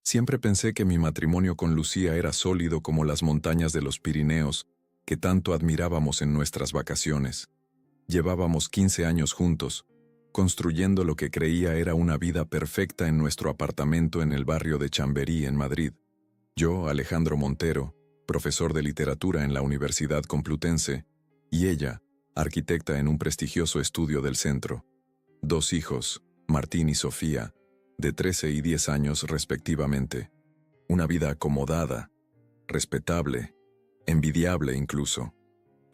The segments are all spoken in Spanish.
Siempre pensé que mi matrimonio con Lucía era sólido como las montañas de los Pirineos, que tanto admirábamos en nuestras vacaciones. Llevábamos 15 años juntos, construyendo lo que creía era una vida perfecta en nuestro apartamento en el barrio de Chamberí, en Madrid. Yo, Alejandro Montero, profesor de literatura en la Universidad Complutense, y ella, arquitecta en un prestigioso estudio del centro. 2 hijos, Martín y Sofía, de 13 y 10 años respectivamente. Una vida acomodada, respetable, envidiable incluso.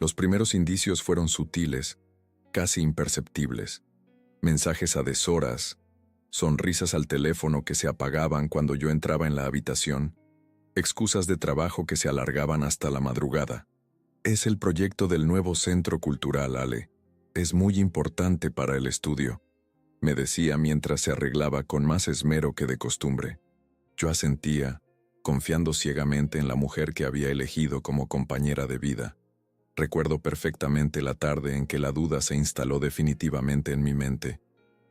Los primeros indicios fueron sutiles, casi imperceptibles. Mensajes a deshoras, sonrisas al teléfono que se apagaban cuando yo entraba en la habitación, excusas de trabajo que se alargaban hasta la madrugada. Es el proyecto del nuevo centro cultural, Ale. Es muy importante para el estudio, me decía mientras se arreglaba con más esmero que de costumbre. Yo asentía, confiando ciegamente en la mujer que había elegido como compañera de vida. Recuerdo perfectamente la tarde en que la duda se instaló definitivamente en mi mente.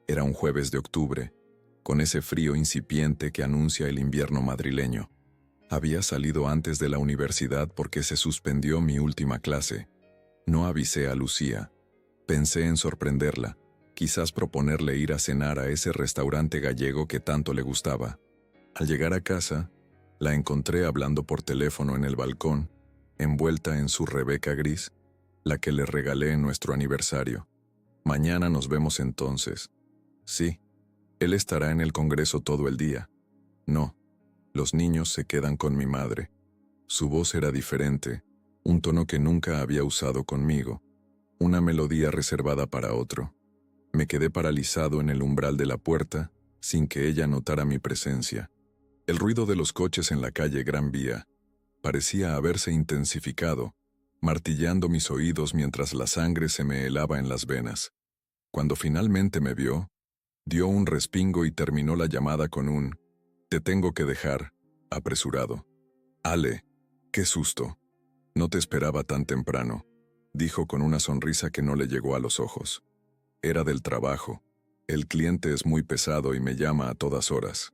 Era un jueves de octubre, con ese frío incipiente que anuncia el invierno madrileño. Había salido antes de la universidad porque se suspendió mi última clase. No avisé a Lucía. Pensé en sorprenderla, quizás proponerle ir a cenar a ese restaurante gallego que tanto le gustaba. Al llegar a casa, la encontré hablando por teléfono en el balcón, envuelta en su Rebeca gris, la que le regalé en nuestro aniversario. Mañana nos vemos entonces. Sí, él estará en el Congreso todo el día. No, los niños se quedan con mi madre. Su voz era diferente, un tono que nunca había usado conmigo, una melodía reservada para otro. Me quedé paralizado en el umbral de la puerta, sin que ella notara mi presencia. El ruido de los coches en la calle Gran Vía parecía haberse intensificado, martillando mis oídos mientras la sangre se me helaba en las venas. Cuando finalmente me vio, dio un respingo y terminó la llamada con un «Te tengo que dejar», apresurado. «Ale, qué susto. No te esperaba tan temprano», dijo con una sonrisa que no le llegó a los ojos. Era del trabajo. El cliente es muy pesado y me llama a todas horas.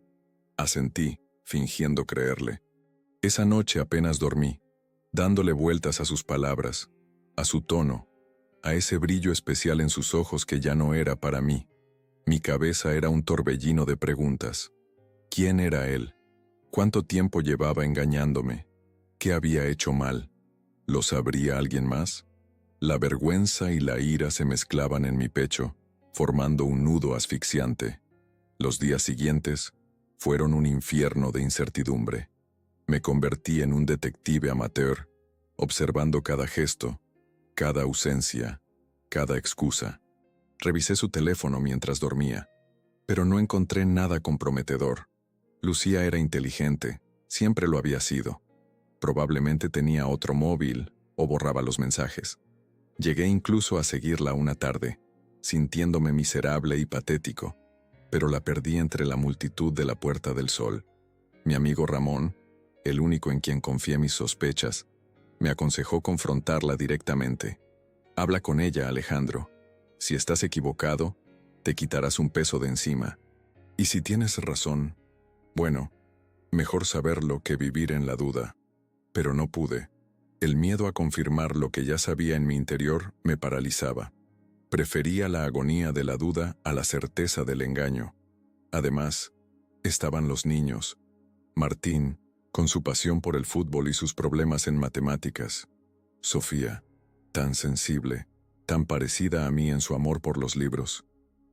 Asentí, fingiendo creerle. Esa noche apenas dormí, dándole vueltas a sus palabras, a su tono, a ese brillo especial en sus ojos que ya no era para mí. Mi cabeza era un torbellino de preguntas. ¿Quién era él? ¿Cuánto tiempo llevaba engañándome? ¿Qué había hecho mal? ¿Lo sabría alguien más? La vergüenza y la ira se mezclaban en mi pecho, formando un nudo asfixiante. Los días siguientes fueron un infierno de incertidumbre. Me convertí en un detective amateur, observando cada gesto, cada ausencia, cada excusa. Revisé su teléfono mientras dormía, pero no encontré nada comprometedor. Lucía era inteligente, siempre lo había sido. Probablemente tenía otro móvil o borraba los mensajes. Llegué incluso a seguirla una tarde, sintiéndome miserable y patético, pero la perdí entre la multitud de la Puerta del Sol. Mi amigo Ramón, el único en quien confié mis sospechas, me aconsejó confrontarla directamente. «Habla con ella, Alejandro. Si estás equivocado, te quitarás un peso de encima. Y si tienes razón, bueno, mejor saberlo que vivir en la duda». Pero no pude. El miedo a confirmar lo que ya sabía en mi interior me paralizaba. Prefería la agonía de la duda a la certeza del engaño. Además, estaban los niños. Martín, con su pasión por el fútbol y sus problemas en matemáticas. Sofía, tan sensible, tan parecida a mí en su amor por los libros.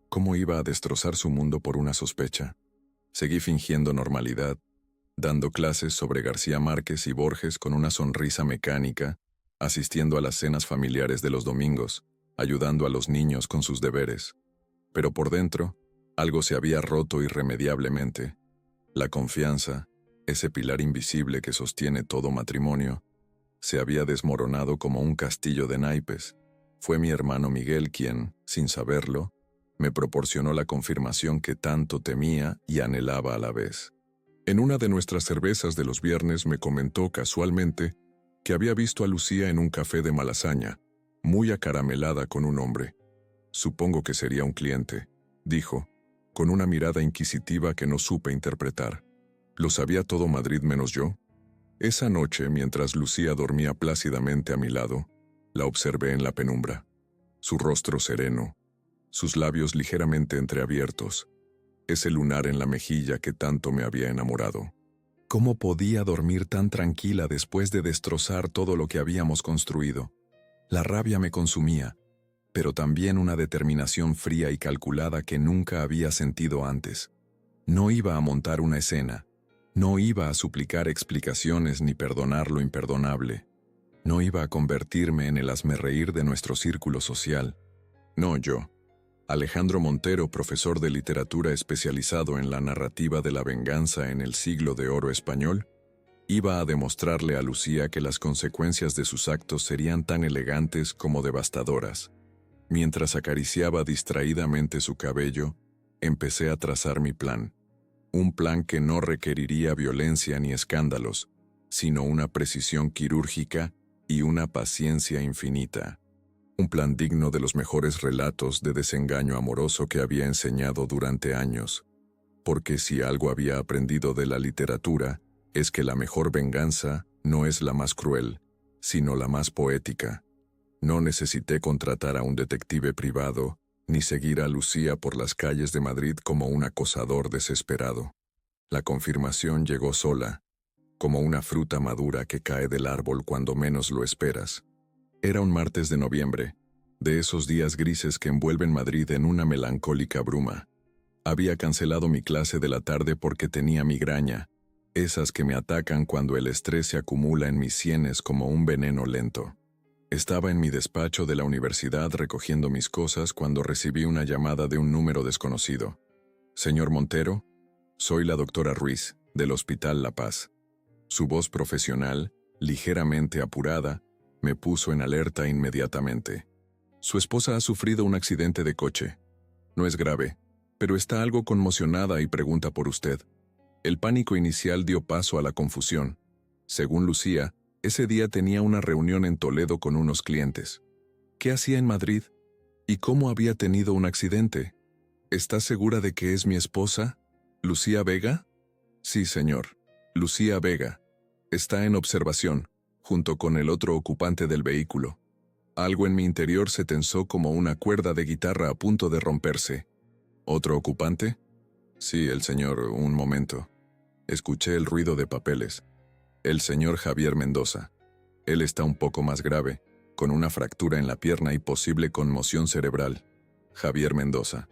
¿Cómo iba a destrozar su mundo por una sospecha? Seguí fingiendo normalidad, dando clases sobre García Márquez y Borges con una sonrisa mecánica, asistiendo a las cenas familiares de los domingos, ayudando a los niños con sus deberes. Pero por dentro, algo se había roto irremediablemente. La confianza, ese pilar invisible que sostiene todo matrimonio, se había desmoronado como un castillo de naipes. Fue mi hermano Miguel quien, sin saberlo, me proporcionó la confirmación que tanto temía y anhelaba a la vez. En una de nuestras cervezas de los viernes me comentó casualmente que había visto a Lucía en un café de Malasaña, muy acaramelada con un hombre. «Supongo que sería un cliente», dijo, con una mirada inquisitiva que no supe interpretar. ¿Lo sabía todo Madrid menos yo? Esa noche, mientras Lucía dormía plácidamente a mi lado, la observé en la penumbra. Su rostro sereno, sus labios ligeramente entreabiertos, ese lunar en la mejilla que tanto me había enamorado. ¿Cómo podía dormir tan tranquila después de destrozar todo lo que habíamos construido? La rabia me consumía, pero también una determinación fría y calculada que nunca había sentido antes. No iba a montar una escena, no iba a suplicar explicaciones ni perdonar lo imperdonable. No iba a convertirme en el hazmerreír de nuestro círculo social. No yo, Alejandro Montero, profesor de literatura especializado en la narrativa de la venganza en el siglo de oro español, iba a demostrarle a Lucía que las consecuencias de sus actos serían tan elegantes como devastadoras. Mientras acariciaba distraídamente su cabello, empecé a trazar mi plan. Un plan que no requeriría violencia ni escándalos, sino una precisión quirúrgica y una paciencia infinita. Un plan digno de los mejores relatos de desengaño amoroso que había enseñado durante años. Porque si algo había aprendido de la literatura, es que la mejor venganza no es la más cruel, sino la más poética. No necesité contratar a un detective privado, ni seguir a Lucía por las calles de Madrid como un acosador desesperado. La confirmación llegó sola, como una fruta madura que cae del árbol cuando menos lo esperas. Era un martes de noviembre, de esos días grises que envuelven Madrid en una melancólica bruma. Había cancelado mi clase de la tarde porque tenía migraña, esas que me atacan cuando el estrés se acumula en mis sienes como un veneno lento. Estaba en mi despacho de la universidad recogiendo mis cosas cuando recibí una llamada de un número desconocido. «Señor Montero, soy la doctora Ruiz, del Hospital La Paz». Su voz profesional, ligeramente apurada, me puso en alerta inmediatamente. «Su esposa ha sufrido un accidente de coche. No es grave, pero está algo conmocionada y pregunta por usted». El pánico inicial dio paso a la confusión. Según Lucía, ese día tenía una reunión en Toledo con unos clientes. ¿Qué hacía en Madrid? ¿Y cómo había tenido un accidente? ¿Está segura de que es mi esposa? ¿Lucía Vega? Sí, señor. Lucía Vega. Está en observación, junto con el otro ocupante del vehículo. Algo en mi interior se tensó como una cuerda de guitarra a punto de romperse. ¿Otro ocupante? Sí, el señor, un momento. Escuché el ruido de papeles. El señor Javier Mendoza. Él está un poco más grave, con una fractura en la pierna y posible conmoción cerebral. Javier Mendoza.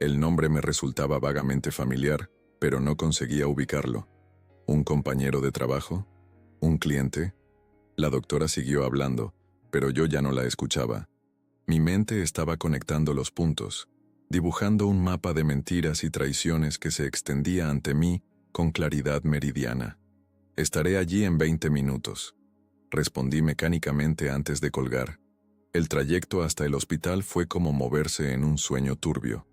El nombre me resultaba vagamente familiar, pero no conseguía ubicarlo. ¿Un compañero de trabajo? ¿Un cliente? La doctora siguió hablando, pero yo ya no la escuchaba. Mi mente estaba conectando los puntos, dibujando un mapa de mentiras y traiciones que se extendía ante mí con claridad meridiana. «Estaré allí en 20 minutos», respondí mecánicamente antes de colgar. El trayecto hasta el hospital fue como moverse en un sueño turbio.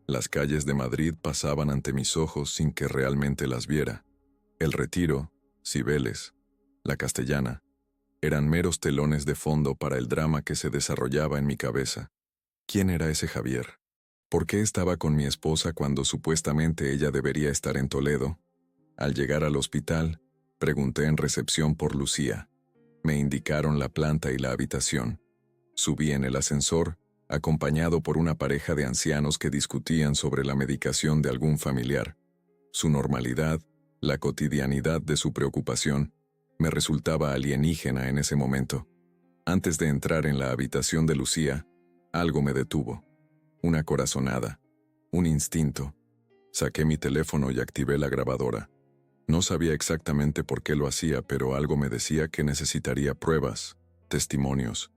Las calles de Madrid pasaban ante mis ojos sin que realmente las viera. El Retiro, Cibeles, la Castellana, eran meros telones de fondo para el drama que se desarrollaba en mi cabeza. ¿Quién era ese Javier? ¿Por qué estaba con mi esposa cuando supuestamente ella debería estar en Toledo? Al llegar al hospital, pregunté en recepción por Lucía. Me indicaron la planta y la habitación. Subí en el ascensor, acompañado por una pareja de ancianos que discutían sobre la medicación de algún familiar. Su normalidad, la cotidianidad de su preocupación, me resultaba alienígena en ese momento. Antes de entrar en la habitación de Lucía, algo me detuvo. Una corazonada, un instinto. Saqué mi teléfono y activé la grabadora. No sabía exactamente por qué lo hacía, pero algo me decía que necesitaría pruebas, testimonios,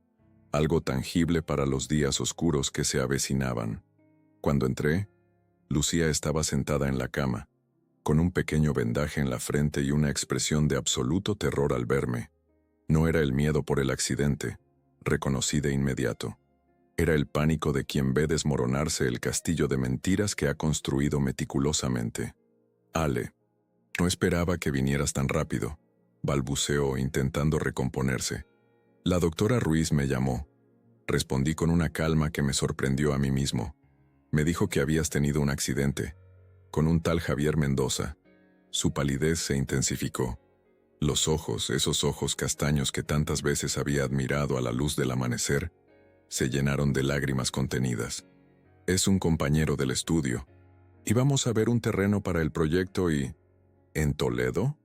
algo tangible para los días oscuros que se avecinaban. Cuando entré, Lucía estaba sentada en la cama, con un pequeño vendaje en la frente y una expresión de absoluto terror al verme. No era el miedo por el accidente, reconocí de inmediato. Era el pánico de quien ve desmoronarse el castillo de mentiras que ha construido meticulosamente. «Ale, no esperaba que vinieras tan rápido», balbuceó intentando recomponerse. «La doctora Ruiz me llamó». Respondí con una calma que me sorprendió a mí mismo. Me dijo que habías tenido un accidente, con un tal Javier Mendoza. Su palidez se intensificó. Los ojos, esos ojos castaños que tantas veces había admirado a la luz del amanecer, se llenaron de lágrimas contenidas. Es un compañero del estudio. Íbamos a ver un terreno para el proyecto y... ¿En Toledo?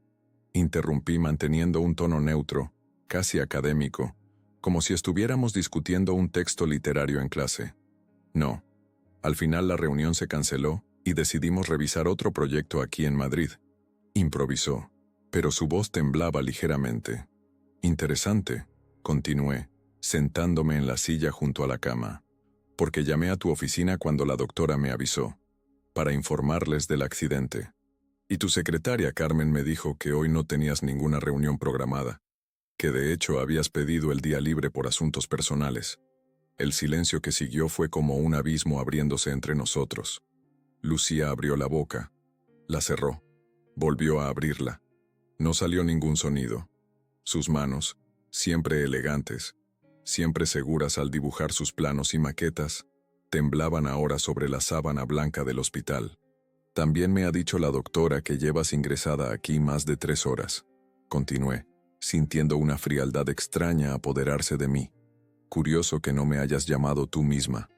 Interrumpí manteniendo un tono neutro, casi académico, como si estuviéramos discutiendo un texto literario en clase. No. Al final la reunión se canceló y decidimos revisar otro proyecto aquí en Madrid. Improvisó, pero su voz temblaba ligeramente. Interesante, continué, sentándome en la silla junto a la cama, porque llamé a tu oficina cuando la doctora me avisó, para informarles del accidente. Y tu secretaria Carmen me dijo que hoy no tenías ninguna reunión programada, que de hecho habías pedido el día libre por asuntos personales. El silencio que siguió fue como un abismo abriéndose entre nosotros. Lucía abrió la boca, la cerró, volvió a abrirla. No salió ningún sonido. Sus manos, siempre elegantes, siempre seguras al dibujar sus planos y maquetas, temblaban ahora sobre la sábana blanca del hospital. También me ha dicho la doctora que llevas ingresada aquí más de 3 horas. Continué, sintiendo una frialdad extraña apoderarse de mí. Curioso que no me hayas llamado tú misma.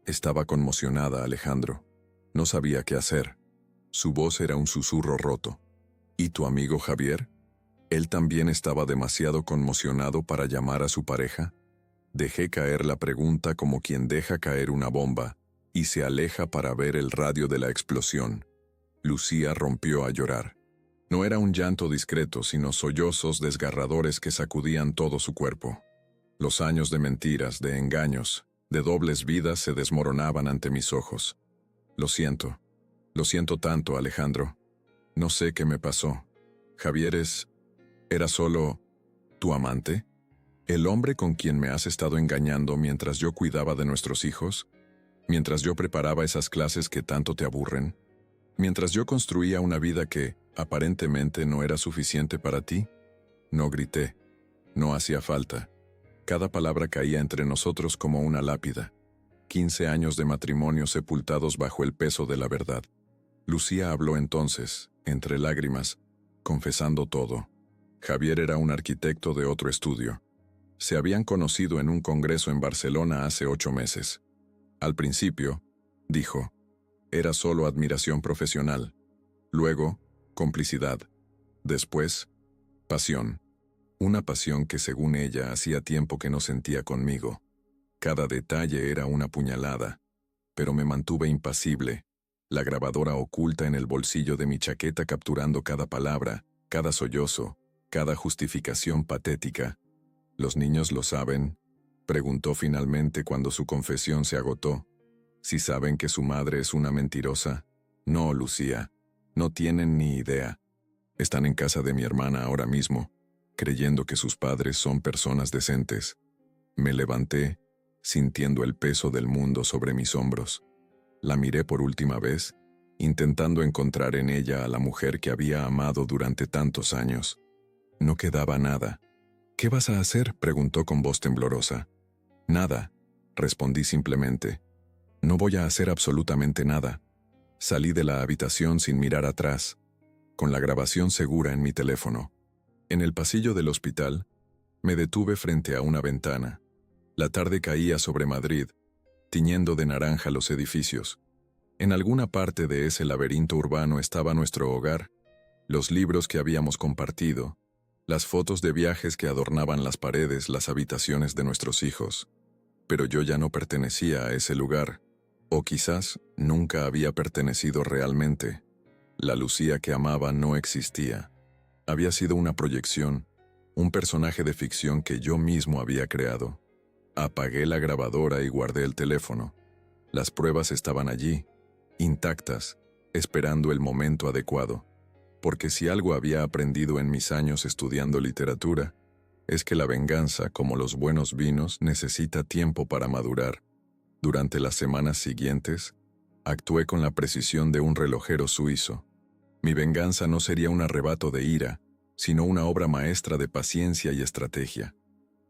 Estaba conmocionada, Alejandro. No sabía qué hacer. Su voz era un susurro roto. ¿Y tu amigo Javier? ¿Él también estaba demasiado conmocionado para llamar a su pareja? Dejé caer la pregunta como quien deja caer una bomba y se aleja para ver el radio de la explosión. Lucía rompió a llorar. No era un llanto discreto, sino sollozos desgarradores que sacudían todo su cuerpo. Los años de mentiras, de engaños, de dobles vidas se desmoronaban ante mis ojos. Lo siento tanto, Alejandro. No sé qué me pasó. Javier ¿era solo tu amante? ¿El hombre con quien me has estado engañando mientras yo cuidaba de nuestros hijos? ¿Mientras yo preparaba esas clases que tanto te aburren? ¿Mientras yo construía una vida que, aparentemente, no era suficiente para ti? No grité. No hacía falta. Cada palabra caía entre nosotros como una lápida. 15 años de matrimonio sepultados bajo el peso de la verdad. Lucía habló entonces, entre lágrimas, confesando todo. Javier era un arquitecto de otro estudio. Se habían conocido en un congreso en Barcelona hace 8 meses. Al principio, dijo, era solo admiración profesional. Luego, complicidad. Después, pasión. Una pasión que según ella hacía tiempo que no sentía conmigo. Cada detalle era una puñalada, pero me mantuve impasible, la grabadora oculta en el bolsillo de mi chaqueta capturando cada palabra, cada sollozo, cada justificación patética. ¿Los niños lo saben?, preguntó finalmente cuando su confesión se agotó. ¿Si saben que su madre es una mentirosa? No, Lucía, no tienen ni idea. Están en casa de mi hermana ahora mismo, creyendo que sus padres son personas decentes. Me levanté, sintiendo el peso del mundo sobre mis hombros. La miré por última vez, intentando encontrar en ella a la mujer que había amado durante tantos años. No quedaba nada. ¿Qué vas a hacer?, preguntó con voz temblorosa. Nada, respondí simplemente. No voy a hacer absolutamente nada. Salí de la habitación sin mirar atrás, con la grabación segura en mi teléfono. En el pasillo del hospital, me detuve frente a una ventana. La tarde caía sobre Madrid, tiñendo de naranja los edificios. En alguna parte de ese laberinto urbano estaba nuestro hogar, los libros que habíamos compartido, las fotos de viajes que adornaban las paredes, las habitaciones de nuestros hijos. Pero yo ya no pertenecía a ese lugar, o quizás nunca había pertenecido realmente. La Lucía que amaba no existía. Había sido una proyección, un personaje de ficción que yo mismo había creado. Apagué la grabadora y guardé el teléfono. Las pruebas estaban allí, intactas, esperando el momento adecuado. Porque si algo había aprendido en mis años estudiando literatura, es que la venganza, como los buenos vinos, necesita tiempo para madurar. Durante las semanas siguientes, actué con la precisión de un relojero suizo. Mi venganza no sería un arrebato de ira, sino una obra maestra de paciencia y estrategia.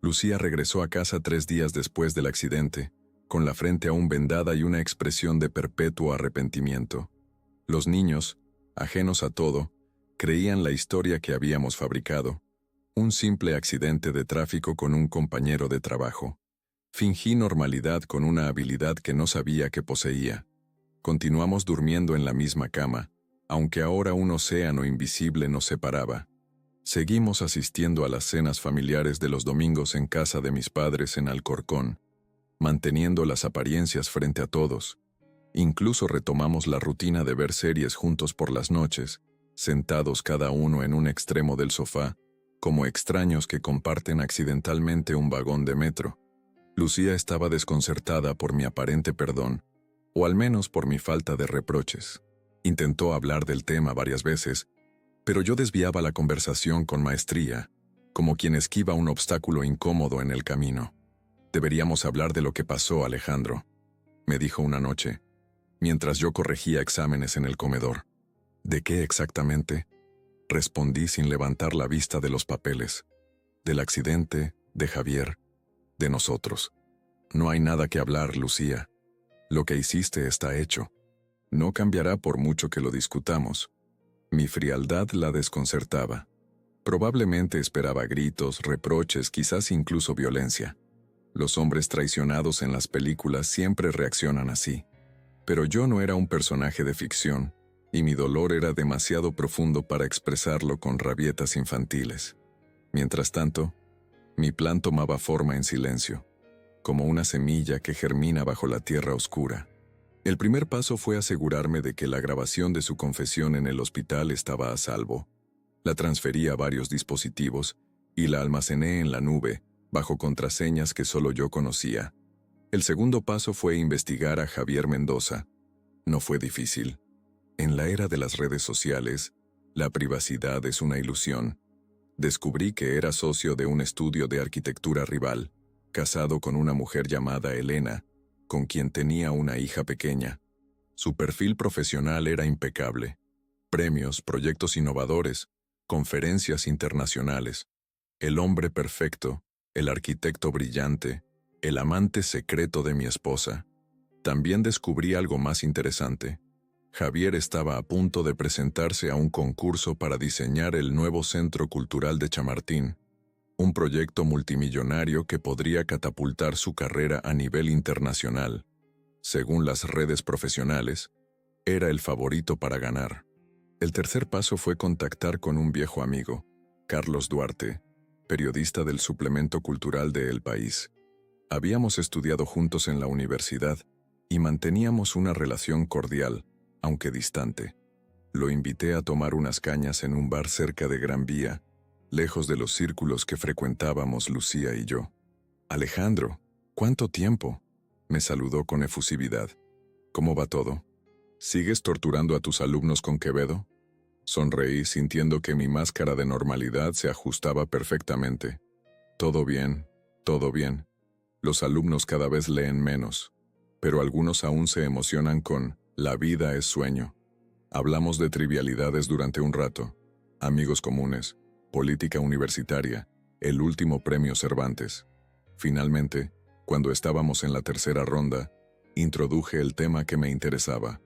Lucía regresó a casa 3 días después del accidente, con la frente aún vendada y una expresión de perpetuo arrepentimiento. Los niños, ajenos a todo, Creían la historia que habíamos fabricado, un simple accidente de tráfico con un compañero de trabajo. Fingí normalidad con una habilidad que no sabía que poseía. Continuamos durmiendo en la misma cama, aunque ahora un océano invisible nos separaba. Seguimos asistiendo a las cenas familiares de los domingos en casa de mis padres en Alcorcón, manteniendo las apariencias frente a todos. Incluso retomamos la rutina de ver series juntos por las noches, sentados cada uno en un extremo del sofá, como extraños que comparten accidentalmente un vagón de metro. Lucía estaba desconcertada por mi aparente perdón, o al menos por mi falta de reproches. Intentó hablar del tema varias veces, pero yo desviaba la conversación con maestría, como quien esquiva un obstáculo incómodo en el camino. «Deberíamos hablar de lo que pasó, Alejandro», me dijo una noche, mientras yo corregía exámenes en el comedor. «¿De qué exactamente?», respondí sin levantar la vista de los papeles. «Del accidente, de Javier, de nosotros. No hay nada que hablar, Lucía. Lo que hiciste está hecho. No cambiará por mucho que lo discutamos». Mi frialdad la desconcertaba. Probablemente esperaba gritos, reproches, quizás incluso violencia. Los hombres traicionados en las películas siempre reaccionan así. Pero yo no era un personaje de ficción, y mi dolor era demasiado profundo para expresarlo con rabietas infantiles. Mientras tanto, mi plan tomaba forma en silencio, como una semilla que germina bajo la tierra oscura. El primer paso fue asegurarme de que la grabación de su confesión en el hospital estaba a salvo. La transferí a varios dispositivos y la almacené en la nube, bajo contraseñas que solo yo conocía. El segundo paso fue investigar a Javier Mendoza. No fue difícil. En la era de las redes sociales, la privacidad es una ilusión. Descubrí que era socio de un estudio de arquitectura rival, casado con una mujer llamada Elena, con quien tenía una hija pequeña. Su perfil profesional era impecable. Premios, proyectos innovadores, conferencias internacionales. El hombre perfecto, el arquitecto brillante, el amante secreto de mi esposa. También descubrí algo más interesante. Javier estaba a punto de presentarse a un concurso para diseñar el nuevo Centro Cultural de Chamartín, un proyecto multimillonario que podría catapultar su carrera a nivel internacional. Según las redes profesionales, era el favorito para ganar. El tercer paso fue contactar con un viejo amigo, Carlos Duarte, periodista del suplemento cultural de El País. Habíamos estudiado juntos en la universidad y manteníamos una relación cordial, aunque distante. Lo invité a tomar unas cañas en un bar cerca de Gran Vía, lejos de los círculos que frecuentábamos Lucía y yo. «Alejandro, ¿cuánto tiempo?», me saludó con efusividad. «¿Cómo va todo? ¿Sigues torturando a tus alumnos con Quevedo?». Sonreí sintiendo que mi máscara de normalidad se ajustaba perfectamente. Todo bien, todo bien. Los alumnos cada vez leen menos, pero algunos aún se emocionan con «La vida es sueño». Hablamos de trivialidades durante un rato, amigos comunes, política universitaria, el último premio Cervantes. Finalmente, cuando estábamos en la tercera ronda, introduje el tema que me interesaba.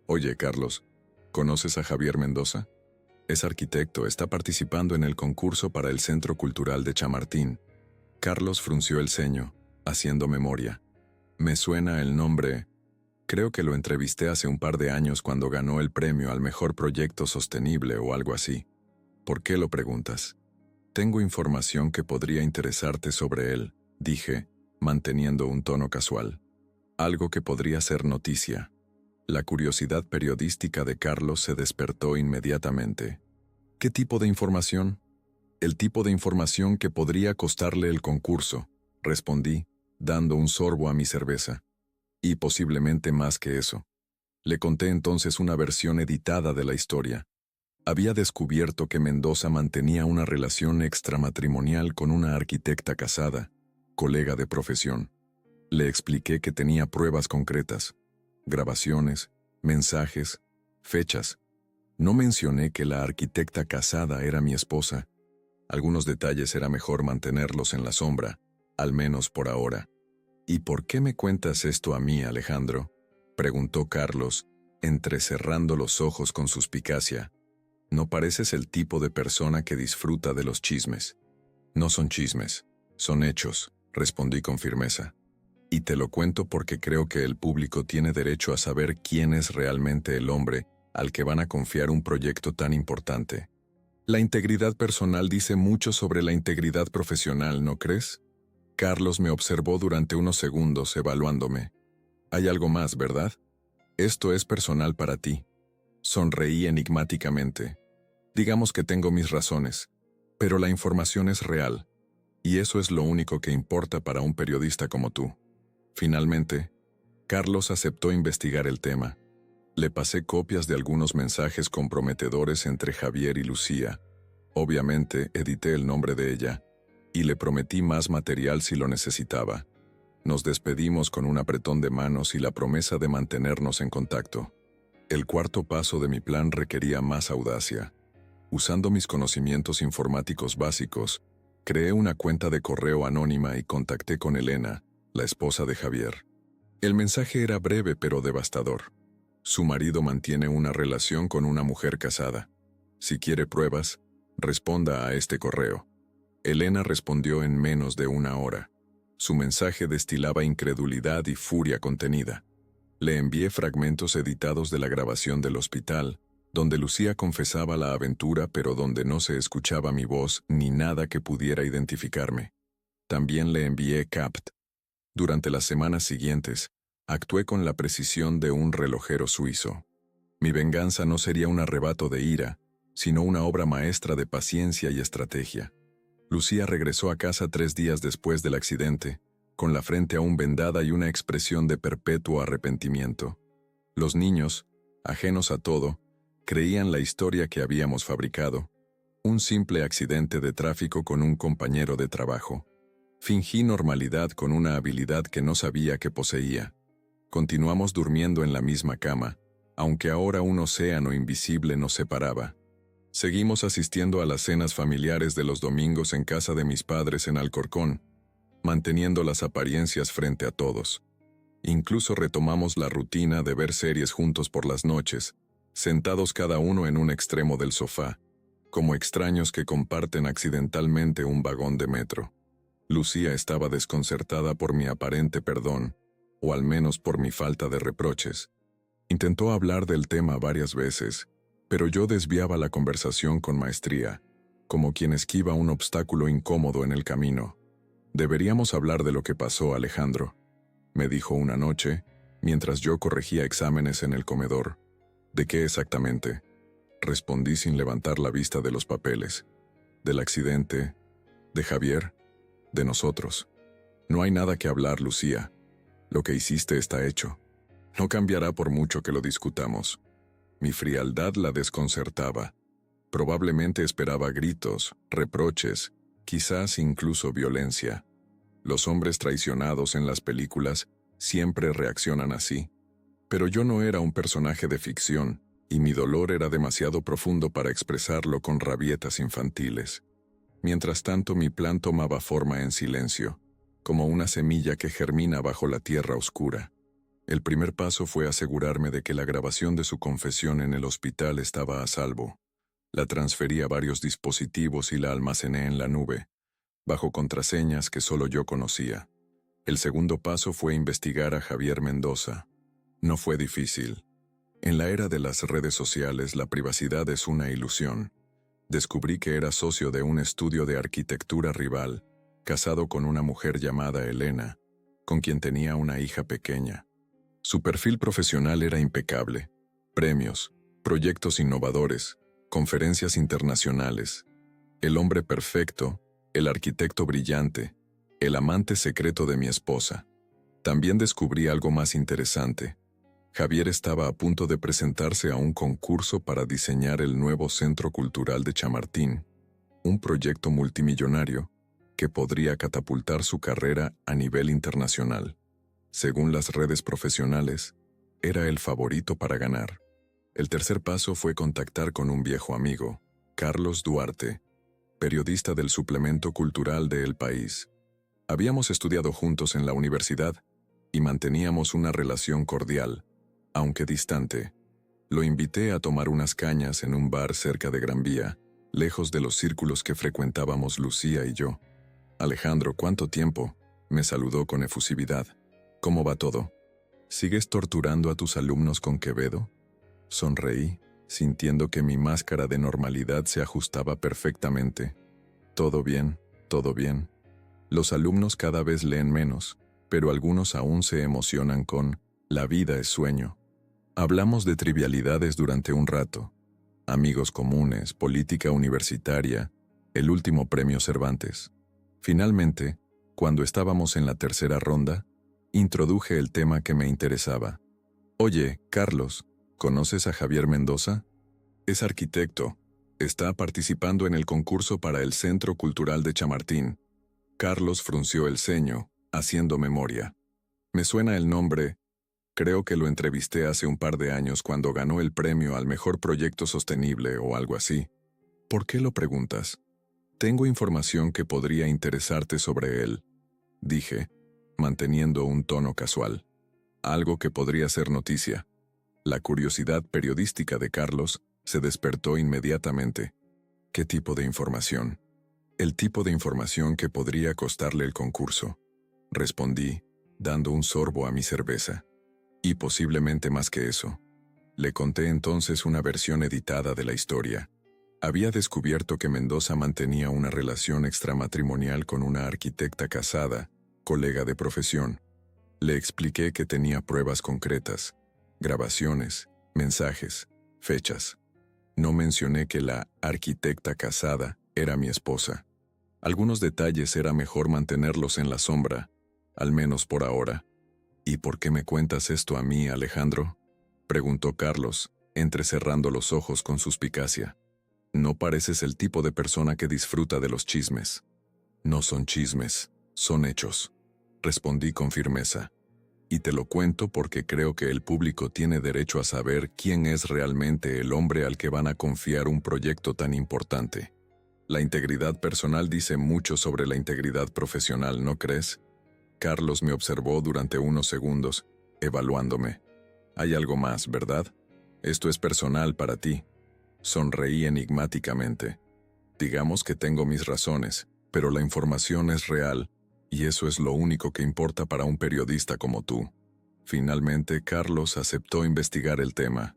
«Oye, Carlos, ¿conoces a Javier Mendoza? Es arquitecto, está participando en el concurso para el Centro Cultural de Chamartín». Carlos frunció el ceño, haciendo memoria. «Me suena el nombre. Creo que lo entrevisté hace un par de años cuando ganó el premio al mejor proyecto sostenible o algo así». «¿Por qué lo preguntas?». «Tengo información que podría interesarte sobre él», dije, manteniendo un tono casual. «Algo que podría ser noticia». La curiosidad periodística de Carlos se despertó inmediatamente. «¿Qué tipo de información?». «El tipo de información que podría costarle el concurso», respondí, dando un sorbo a mi cerveza. «Y posiblemente más que eso». Le conté entonces una versión editada de la historia. Había descubierto que Mendoza mantenía una relación extramatrimonial con una arquitecta casada, colega de profesión. Le expliqué que tenía pruebas concretas, grabaciones, mensajes, fechas. No mencioné que la arquitecta casada era mi esposa. Algunos detalles era mejor mantenerlos en la sombra, al menos por ahora. «¿Y por qué me cuentas esto a mí, Alejandro?», preguntó Carlos, entrecerrando los ojos con suspicacia. No pareces el tipo de persona que disfruta de los chismes. No son chismes, son hechos, respondí con firmeza. Y te lo cuento porque creo que el público tiene derecho a saber quién es realmente el hombre al que van a confiar un proyecto tan importante. La integridad personal dice mucho sobre la integridad profesional, ¿no crees? Carlos me observó durante unos segundos evaluándome. Hay algo más, ¿verdad? Esto es personal para ti. Sonreí enigmáticamente. Digamos que tengo mis razones, pero la información es real, y eso es lo único que importa para un periodista como tú. Finalmente, Carlos aceptó investigar el tema. Le pasé copias de algunos mensajes comprometedores entre Javier y Lucía. Obviamente, edité el nombre de ella, y le prometí más material si lo necesitaba. Nos despedimos con un apretón de manos y la promesa de mantenernos en contacto. El cuarto paso de mi plan requería más audacia. Usando mis conocimientos informáticos básicos, creé una cuenta de correo anónima y contacté con Elena, la esposa de Javier. El mensaje era breve pero devastador. Su marido mantiene una relación con una mujer casada. Si quiere pruebas, responda a este correo. Elena respondió en menos de una hora. Su mensaje destilaba incredulidad y furia contenida. Le envié fragmentos editados de la grabación del hospital, donde Lucía confesaba la aventura pero donde no se escuchaba mi voz ni nada que pudiera identificarme. También le envié CAPT. Durante las semanas siguientes, actué con la precisión de un relojero suizo. Mi venganza no sería un arrebato de ira, sino una obra maestra de paciencia y estrategia. Lucía regresó a casa 3 días después del accidente, con la frente aún vendada y una expresión de perpetuo arrepentimiento. Los niños, ajenos a todo, creían la historia que habíamos fabricado, un simple accidente de tráfico con un compañero de trabajo. Fingí normalidad con una habilidad que no sabía que poseía. Continuamos durmiendo en la misma cama, aunque ahora un océano invisible nos separaba. Seguimos asistiendo a las cenas familiares de los domingos en casa de mis padres en Alcorcón, manteniendo las apariencias frente a todos. Incluso retomamos la rutina de ver series juntos por las noches, sentados cada uno en un extremo del sofá, como extraños que comparten accidentalmente un vagón de metro. Lucía estaba desconcertada por mi aparente perdón, o al menos por mi falta de reproches. Intentó hablar del tema varias veces, pero yo desviaba la conversación con maestría, como quien esquiva un obstáculo incómodo en el camino. «Deberíamos hablar de lo que pasó, Alejandro», me dijo una noche, mientras yo corregía exámenes en el comedor. «¿De qué exactamente?», respondí sin levantar la vista de los papeles. «¿Del accidente? ¿De Javier? ¿De nosotros? No hay nada que hablar, Lucía. Lo que hiciste está hecho. No cambiará por mucho que lo discutamos». Mi frialdad la desconcertaba. Probablemente esperaba gritos, reproches, quizás incluso violencia. Los hombres traicionados en las películas siempre reaccionan así. Pero yo no era un personaje de ficción, y mi dolor era demasiado profundo para expresarlo con rabietas infantiles. Mientras tanto, mi plan tomaba forma en silencio, como una semilla que germina bajo la tierra oscura. El primer paso fue asegurarme de que la grabación de su confesión en el hospital estaba a salvo. La transferí a varios dispositivos y la almacené en la nube, bajo contraseñas que solo yo conocía. El segundo paso fue investigar a Javier Mendoza. No fue difícil. En la era de las redes sociales, la privacidad es una ilusión. Descubrí que era socio de un estudio de arquitectura rival, casado con una mujer llamada Elena, con quien tenía una hija pequeña. Su perfil profesional era impecable. Premios, proyectos innovadores, conferencias internacionales. El hombre perfecto, el arquitecto brillante, el amante secreto de mi esposa. También descubrí algo más interesante. Javier estaba a punto de presentarse a un concurso para diseñar el nuevo Centro Cultural de Chamartín, un proyecto multimillonario que podría catapultar su carrera a nivel internacional. Según las redes profesionales, era el favorito para ganar. El tercer paso fue contactar con un viejo amigo, Carlos Duarte, periodista del suplemento cultural de El País. Habíamos estudiado juntos en la universidad y manteníamos una relación cordial, aunque distante. Lo invité a tomar unas cañas en un bar cerca de Gran Vía, lejos de los círculos que frecuentábamos Lucía y yo. Alejandro, ¿cuánto tiempo? Me saludó con efusividad. ¿Cómo va todo? ¿Sigues torturando a tus alumnos con Quevedo? Sonreí, sintiendo que mi máscara de normalidad se ajustaba perfectamente. Todo bien, todo bien. Los alumnos cada vez leen menos, pero algunos aún se emocionan con «La vida es sueño». Hablamos de trivialidades durante un rato. Amigos comunes, política universitaria, el último premio Cervantes. Finalmente, cuando estábamos en la tercera ronda, introduje el tema que me interesaba. «Oye, Carlos, ¿conoces a Javier Mendoza? Es arquitecto. Está participando en el concurso para el Centro Cultural de Chamartín». Carlos frunció el ceño, haciendo memoria. Me suena el nombre. Creo que lo entrevisté hace un par de años cuando ganó el premio al mejor proyecto sostenible o algo así. ¿Por qué lo preguntas? Tengo información que podría interesarte sobre él, dije, manteniendo un tono casual. Algo que podría ser noticia. La curiosidad periodística de Carlos se despertó inmediatamente. ¿Qué tipo de información? El tipo de información que podría costarle el concurso, respondí, dando un sorbo a mi cerveza. Y posiblemente más que eso. Le conté entonces una versión editada de la historia. Había descubierto que Mendoza mantenía una relación extramatrimonial con una arquitecta casada, colega de profesión. Le expliqué que tenía pruebas concretas, grabaciones, mensajes, fechas. No mencioné que la arquitecta casada era mi esposa. Algunos detalles era mejor mantenerlos en la sombra, al menos por ahora. ¿Y por qué me cuentas esto a mí, Alejandro?, preguntó Carlos, entrecerrando los ojos con suspicacia. No pareces el tipo de persona que disfruta de los chismes. No son chismes, son hechos, respondí con firmeza. Y te lo cuento porque creo que el público tiene derecho a saber quién es realmente el hombre al que van a confiar un proyecto tan importante. La integridad personal dice mucho sobre la integridad profesional, ¿no crees? Carlos me observó durante unos segundos, evaluándome. Hay algo más, ¿verdad? Esto es personal para ti. Sonreí enigmáticamente. Digamos que tengo mis razones, pero la información es real, y eso es lo único que importa para un periodista como tú. Finalmente, Carlos aceptó investigar el tema.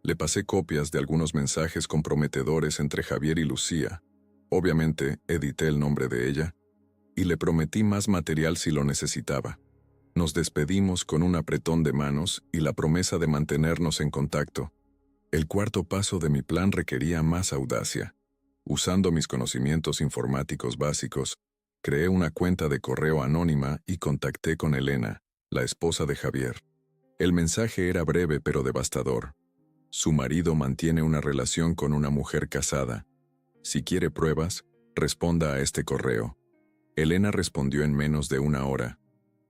Le pasé copias de algunos mensajes comprometedores entre Javier y Lucía. Obviamente, edité el nombre de ella, y le prometí más material si lo necesitaba. Nos despedimos con un apretón de manos y la promesa de mantenernos en contacto. El cuarto paso de mi plan requería más audacia. Usando mis conocimientos informáticos básicos, creé una cuenta de correo anónima y contacté con Elena, la esposa de Javier. El mensaje era breve pero devastador. Su marido mantiene una relación con una mujer casada. Si quiere pruebas, responda a este correo. Elena respondió en menos de una hora.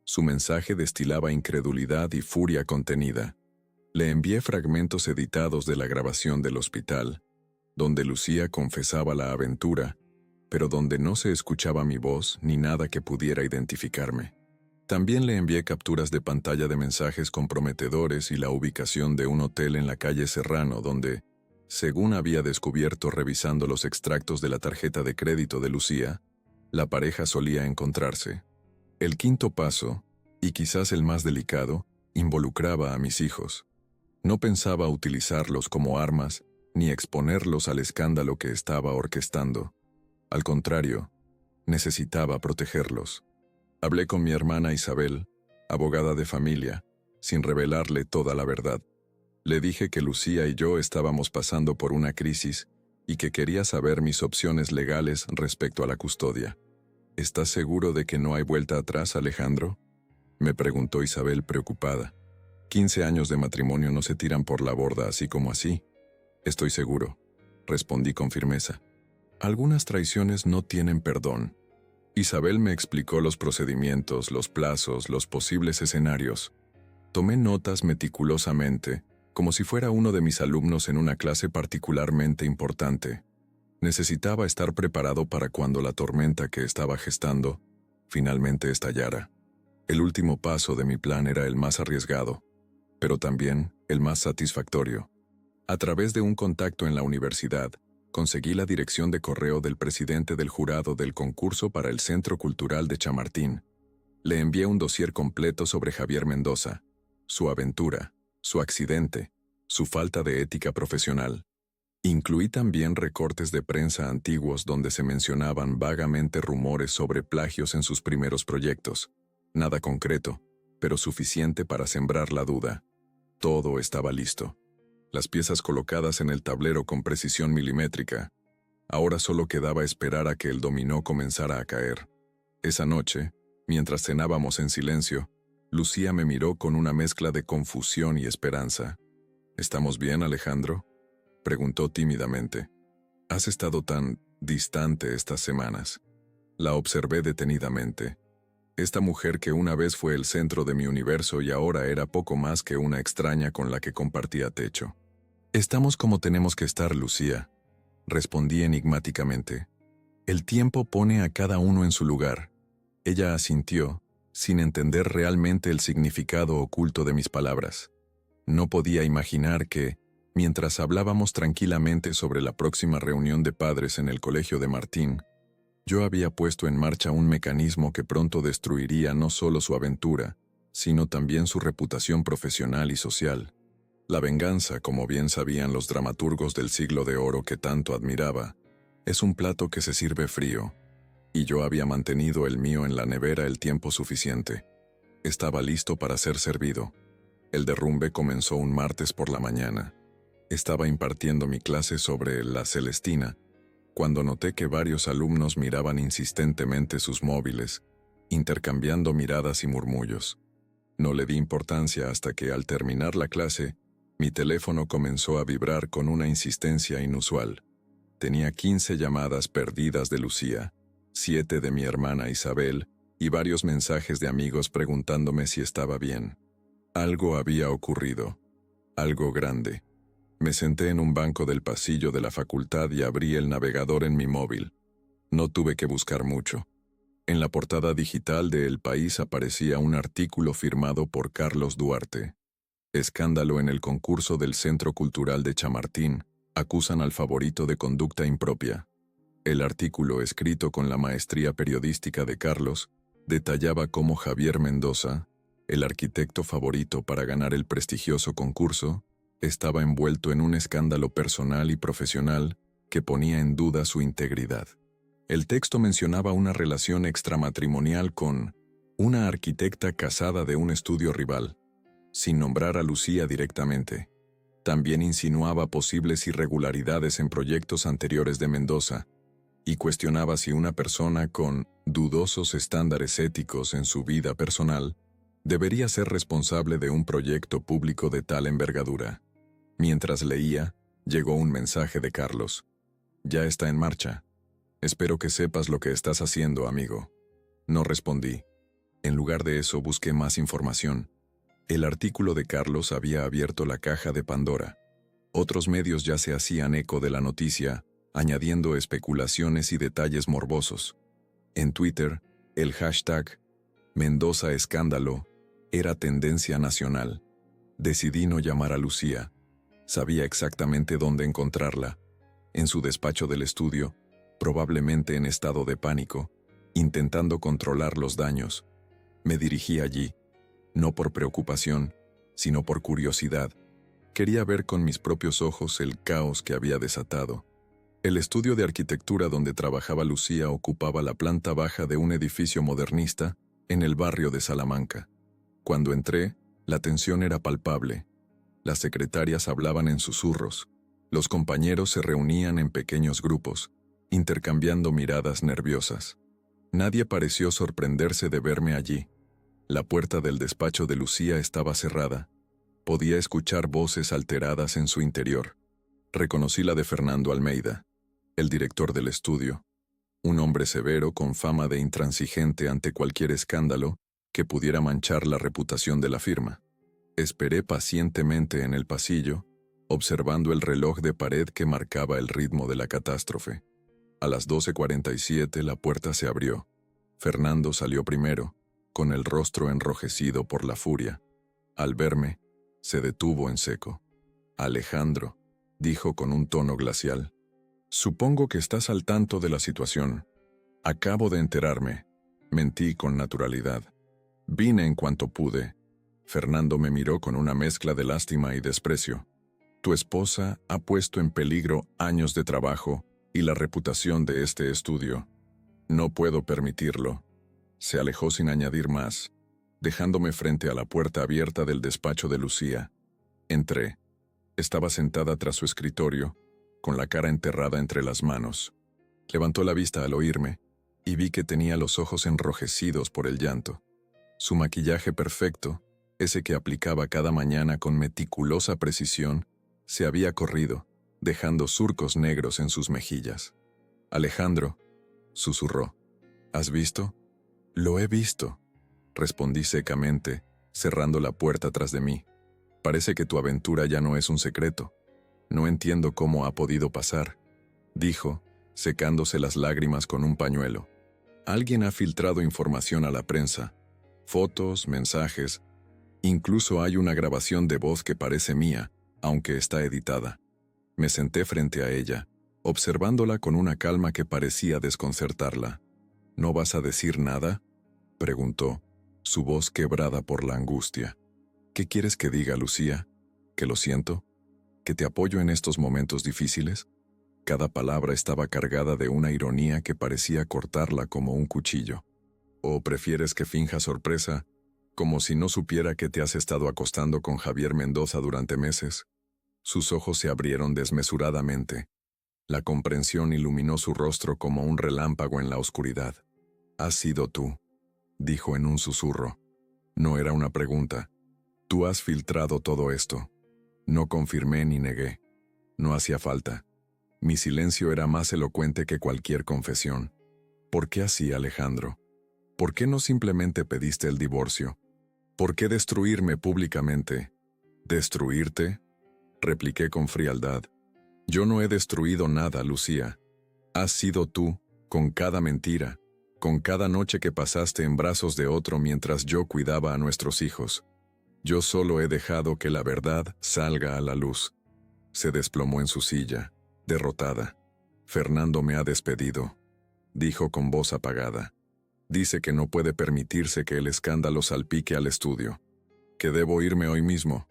Su mensaje destilaba incredulidad y furia contenida. Le envié fragmentos editados de la grabación del hospital, donde Lucía confesaba la aventura, pero donde no se escuchaba mi voz ni nada que pudiera identificarme. También le envié capturas de pantalla de mensajes comprometedores y la ubicación de un hotel en la calle Serrano donde, según había descubierto revisando los extractos de la tarjeta de crédito de Lucía, la pareja solía encontrarse. El quinto paso, y quizás el más delicado, involucraba a mis hijos. No pensaba utilizarlos como armas ni exponerlos al escándalo que estaba orquestando. Al contrario, necesitaba protegerlos. Hablé con mi hermana Isabel, abogada de familia, sin revelarle toda la verdad. Le dije que Lucía y yo estábamos pasando por una crisis y que quería saber mis opciones legales respecto a la custodia. ¿Estás seguro de que no hay vuelta atrás, Alejandro?, me preguntó Isabel preocupada. 15 años de matrimonio no se tiran por la borda así como así. Estoy seguro, respondí con firmeza. Algunas traiciones no tienen perdón. Isabel me explicó los procedimientos, los plazos, los posibles escenarios. Tomé notas meticulosamente, como si fuera uno de mis alumnos en una clase particularmente importante. Necesitaba estar preparado para cuando la tormenta que estaba gestando finalmente estallara. El último paso de mi plan era el más arriesgado, pero también el más satisfactorio. A través de un contacto en la universidad, conseguí la dirección de correo del presidente del jurado del concurso para el Centro Cultural de Chamartín. Le envié un dossier completo sobre Javier Mendoza, su aventura, su accidente, su falta de ética profesional. Incluí también recortes de prensa antiguos donde se mencionaban vagamente rumores sobre plagios en sus primeros proyectos. Nada concreto, pero suficiente para sembrar la duda. Todo estaba listo. Las piezas colocadas en el tablero con precisión milimétrica. Ahora solo quedaba esperar a que el dominó comenzara a caer. Esa noche, mientras cenábamos en silencio, Lucía me miró con una mezcla de confusión y esperanza. ¿Estamos bien, Alejandro?, preguntó tímidamente. ¿Has estado tan distante estas semanas? La observé detenidamente. Esta mujer que una vez fue el centro de mi universo y ahora era poco más que una extraña con la que compartía techo. Estamos como tenemos que estar, Lucía, respondí enigmáticamente. El tiempo pone a cada uno en su lugar. Ella asintió, sin entender realmente el significado oculto de mis palabras. No podía imaginar que, mientras hablábamos tranquilamente sobre la próxima reunión de padres en el colegio de Martín, yo había puesto en marcha un mecanismo que pronto destruiría no solo su aventura, sino también su reputación profesional y social. La venganza, como bien sabían los dramaturgos del siglo de oro que tanto admiraba, es un plato que se sirve frío, y yo había mantenido el mío en la nevera el tiempo suficiente. Estaba listo para ser servido. El derrumbe comenzó un martes por la mañana. Estaba impartiendo mi clase sobre la Celestina, cuando noté que varios alumnos miraban insistentemente sus móviles, intercambiando miradas y murmullos. No le di importancia hasta que, al terminar la clase, mi teléfono comenzó a vibrar con una insistencia inusual. Tenía 15 llamadas perdidas de Lucía, 7 de mi hermana Isabel y varios mensajes de amigos preguntándome si estaba bien. Algo había ocurrido. Algo grande. Me senté en un banco del pasillo de la facultad y abrí el navegador en mi móvil. No tuve que buscar mucho. En la portada digital de El País aparecía un artículo firmado por Carlos Duarte. Escándalo en el concurso del Centro Cultural de Chamartín. Acusan al favorito de conducta impropia. El artículo, escrito con la maestría periodística de Carlos, detallaba cómo Javier Mendoza, el arquitecto favorito para ganar el prestigioso concurso, estaba envuelto en un escándalo personal y profesional que ponía en duda su integridad. El texto mencionaba una relación extramatrimonial con una arquitecta casada de un estudio rival, sin nombrar a Lucía directamente. También insinuaba posibles irregularidades en proyectos anteriores de Mendoza y cuestionaba si una persona con dudosos estándares éticos en su vida personal debería ser responsable de un proyecto público de tal envergadura. Mientras leía, llegó un mensaje de Carlos. Ya está en marcha. Espero que sepas lo que estás haciendo, amigo. No respondí. En lugar de eso busqué más información. El artículo de Carlos había abierto la caja de Pandora. Otros medios ya se hacían eco de la noticia, añadiendo especulaciones y detalles morbosos. En Twitter, el hashtag Mendoza Escándalo era tendencia nacional. Decidí no llamar a Lucía. Sabía exactamente dónde encontrarla. En su despacho del estudio, probablemente en estado de pánico, intentando controlar los daños. Me dirigí allí, no por preocupación, sino por curiosidad. Quería ver con mis propios ojos el caos que había desatado. El estudio de arquitectura donde trabajaba Lucía ocupaba la planta baja de un edificio modernista en el barrio de Salamanca. Cuando entré, la tensión era palpable. Las secretarias hablaban en susurros. Los compañeros se reunían en pequeños grupos, intercambiando miradas nerviosas. Nadie pareció sorprenderse de verme allí. La puerta del despacho de Lucía estaba cerrada. Podía escuchar voces alteradas en su interior. Reconocí la de Fernando Almeida, el director del estudio, un hombre severo con fama de intransigente ante cualquier escándalo que pudiera manchar la reputación de la firma. Esperé pacientemente en el pasillo, observando el reloj de pared que marcaba el ritmo de la catástrofe. A las 12:47 la puerta se abrió. Fernando salió primero, con el rostro enrojecido por la furia. Al verme, se detuvo en seco. «Alejandro», dijo con un tono glacial. Supongo que estás al tanto de la situación. Acabo de enterarme. Mentí con naturalidad. Vine en cuanto pude. Fernando me miró con una mezcla de lástima y desprecio. Tu esposa ha puesto en peligro años de trabajo y la reputación de este estudio. No puedo permitirlo. Se alejó sin añadir más, dejándome frente a la puerta abierta del despacho de Lucía. Entré. Estaba sentada tras su escritorio, con la cara enterrada entre las manos. Levantó la vista al oírme y vi que tenía los ojos enrojecidos por el llanto. Su maquillaje perfecto, ese que aplicaba cada mañana con meticulosa precisión, se había corrido, dejando surcos negros en sus mejillas. Alejandro, susurró. ¿Has visto? Lo he visto, respondí secamente, cerrando la puerta tras de mí. Parece que tu aventura ya no es un secreto. No entiendo cómo ha podido pasar, dijo, secándose las lágrimas con un pañuelo. Alguien ha filtrado información a la prensa, fotos, mensajes, incluso hay una grabación de voz que parece mía, aunque está editada. Me senté frente a ella, observándola con una calma que parecía desconcertarla. ¿No vas a decir nada?, preguntó, su voz quebrada por la angustia. ¿Qué quieres que diga, Lucía? ¿Que lo siento? ¿Que te apoyo en estos momentos difíciles? Cada palabra estaba cargada de una ironía que parecía cortarla como un cuchillo. ¿O prefieres que finja sorpresa, como si no supiera que te has estado acostando con Javier Mendoza durante meses? Sus ojos se abrieron desmesuradamente. La comprensión iluminó su rostro como un relámpago en la oscuridad. «Has sido tú», dijo en un susurro. No era una pregunta. «Tú has filtrado todo esto». No confirmé ni negué. No hacía falta. Mi silencio era más elocuente que cualquier confesión. ¿Por qué así, Alejandro? ¿Por qué no simplemente pediste el divorcio? ¿Por qué destruirme públicamente? ¿Destruirte?, repliqué con frialdad. Yo no he destruido nada, Lucía. Has sido tú, con cada mentira, con cada noche que pasaste en brazos de otro mientras yo cuidaba a nuestros hijos. Yo solo he dejado que la verdad salga a la luz. Se desplomó en su silla, derrotada. Fernando me ha despedido, dijo con voz apagada. Dice que no puede permitirse que el escándalo salpique al estudio. Que debo irme hoy mismo.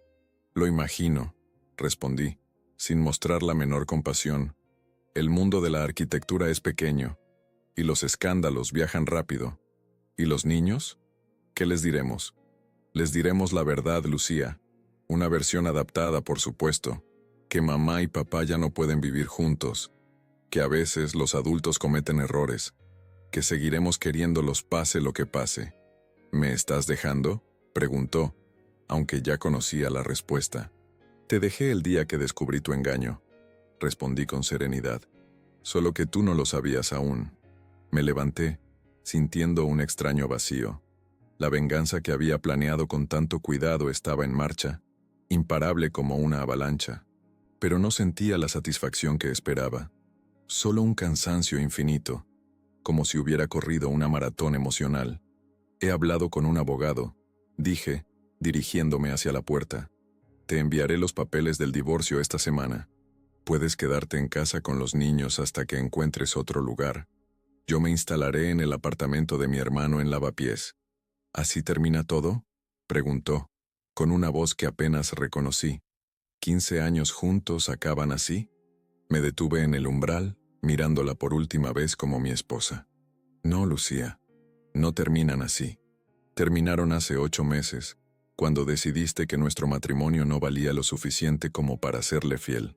Lo imagino, respondí, sin mostrar la menor compasión. El mundo de la arquitectura es pequeño, y los escándalos viajan rápido. ¿Y los niños? ¿Qué les diremos? Les diremos la verdad, Lucía. Una versión adaptada, por supuesto. Que mamá y papá ya no pueden vivir juntos. Que a veces los adultos cometen errores. Que seguiremos queriéndolos pase lo que pase. ¿Me estás dejando?, preguntó, aunque ya conocía la respuesta. Te dejé el día que descubrí tu engaño, respondí con serenidad. Solo que tú no lo sabías aún. Me levanté, sintiendo un extraño vacío. La venganza que había planeado con tanto cuidado estaba en marcha, imparable como una avalancha. Pero no sentía la satisfacción que esperaba. Solo un cansancio infinito, como si hubiera corrido una maratón emocional. He hablado con un abogado, dije, dirigiéndome hacia la puerta. Te enviaré los papeles del divorcio esta semana. Puedes quedarte en casa con los niños hasta que encuentres otro lugar. Yo me instalaré en el apartamento de mi hermano en Lavapiés. ¿Así termina todo?, preguntó, con una voz que apenas reconocí. ¿15 años juntos acaban así? Me detuve en el umbral, mirándola por última vez como mi esposa. No, Lucía, no terminan así. Terminaron hace 8 meses, cuando decidiste que nuestro matrimonio no valía lo suficiente como para serle fiel.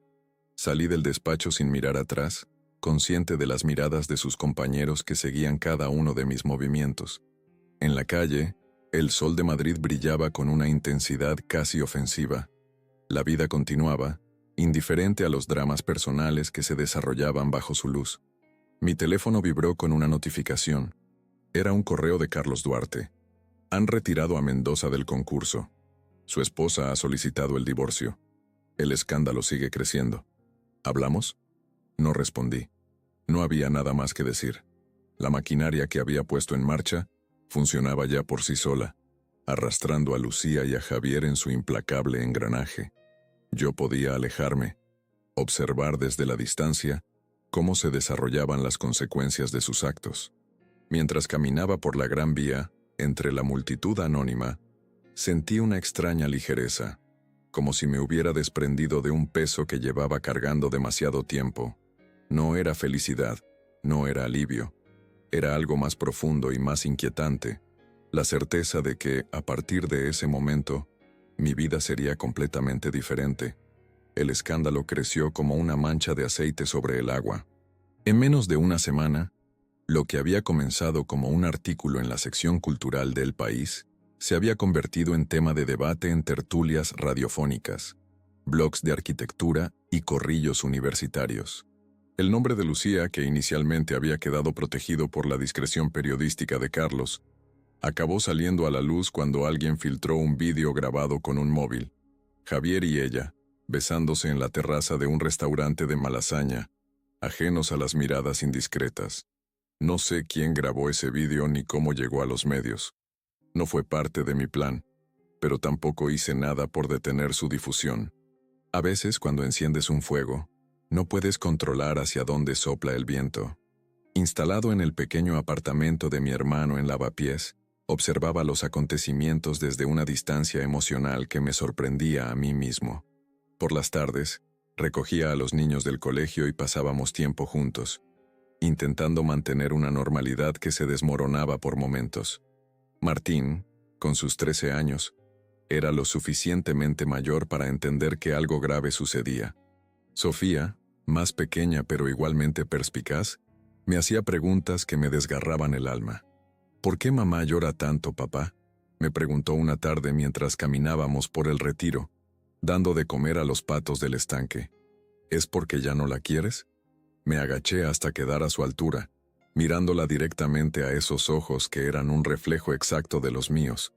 Salí del despacho sin mirar atrás, consciente de las miradas de sus compañeros que seguían cada uno de mis movimientos. En la calle, el sol de Madrid brillaba con una intensidad casi ofensiva. La vida continuaba, indiferente a los dramas personales que se desarrollaban bajo su luz. Mi teléfono vibró con una notificación. Era un correo de Carlos Duarte. Han retirado a Mendoza del concurso. Su esposa ha solicitado el divorcio. El escándalo sigue creciendo. ¿Hablamos? No respondí. No había nada más que decir. La maquinaria que había puesto en marcha funcionaba ya por sí sola, arrastrando a Lucía y a Javier en su implacable engranaje. Yo podía alejarme, observar desde la distancia cómo se desarrollaban las consecuencias de sus actos. Mientras caminaba por la Gran Vía, entre la multitud anónima, sentí una extraña ligereza, como si me hubiera desprendido de un peso que llevaba cargando demasiado tiempo. No era felicidad, no era alivio, era algo más profundo y más inquietante, la certeza de que, a partir de ese momento, mi vida sería completamente diferente. El escándalo creció como una mancha de aceite sobre el agua. En menos de una semana, lo que había comenzado como un artículo en la sección cultural del País se había convertido en tema de debate en tertulias radiofónicas, blogs de arquitectura y corrillos universitarios. El nombre de Lucía, que inicialmente había quedado protegido por la discreción periodística de Carlos, acabó saliendo a la luz cuando alguien filtró un vídeo grabado con un móvil. Javier y ella, besándose en la terraza de un restaurante de Malasaña, ajenos a las miradas indiscretas. No sé quién grabó ese vídeo ni cómo llegó a los medios. No fue parte de mi plan, pero tampoco hice nada por detener su difusión. A veces, cuando enciendes un fuego, no puedes controlar hacia dónde sopla el viento. Instalado en el pequeño apartamento de mi hermano en Lavapiés, observaba los acontecimientos desde una distancia emocional que me sorprendía a mí mismo. Por las tardes, recogía a los niños del colegio y pasábamos tiempo juntos, intentando mantener una normalidad que se desmoronaba por momentos. Martín, con sus 13 años, era lo suficientemente mayor para entender que algo grave sucedía. Sofía, más pequeña pero igualmente perspicaz, me hacía preguntas que me desgarraban el alma. ¿Por qué mamá llora tanto, papá?, me preguntó una tarde mientras caminábamos por el retiro, dando de comer a los patos del estanque. ¿Es porque ya no la quieres? Me agaché hasta quedar a su altura, mirándola directamente a esos ojos que eran un reflejo exacto de los míos.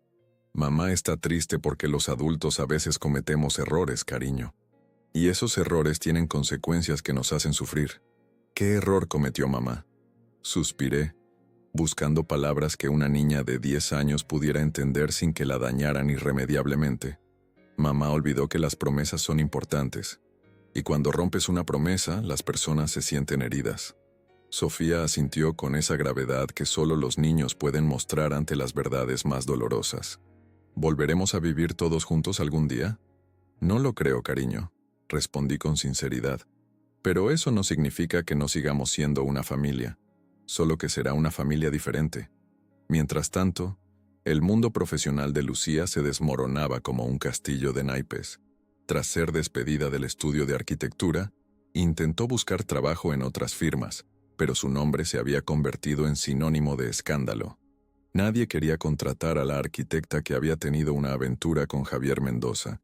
Mamá está triste porque los adultos a veces cometemos errores, cariño. Y esos errores tienen consecuencias que nos hacen sufrir. ¿Qué error cometió mamá? Suspiré, buscando palabras que una niña de 10 años pudiera entender sin que la dañaran irremediablemente. Mamá olvidó que las promesas son importantes, y cuando rompes una promesa, las personas se sienten heridas. Sofía asintió con esa gravedad que solo los niños pueden mostrar ante las verdades más dolorosas. ¿Volveremos a vivir todos juntos algún día? No lo creo, cariño, respondí con sinceridad. Pero eso no significa que no sigamos siendo una familia, solo que será una familia diferente. Mientras tanto, el mundo profesional de Lucía se desmoronaba como un castillo de naipes. Tras ser despedida del estudio de arquitectura, intentó buscar trabajo en otras firmas, pero su nombre se había convertido en sinónimo de escándalo. Nadie quería contratar a la arquitecta que había tenido una aventura con Javier Mendoza,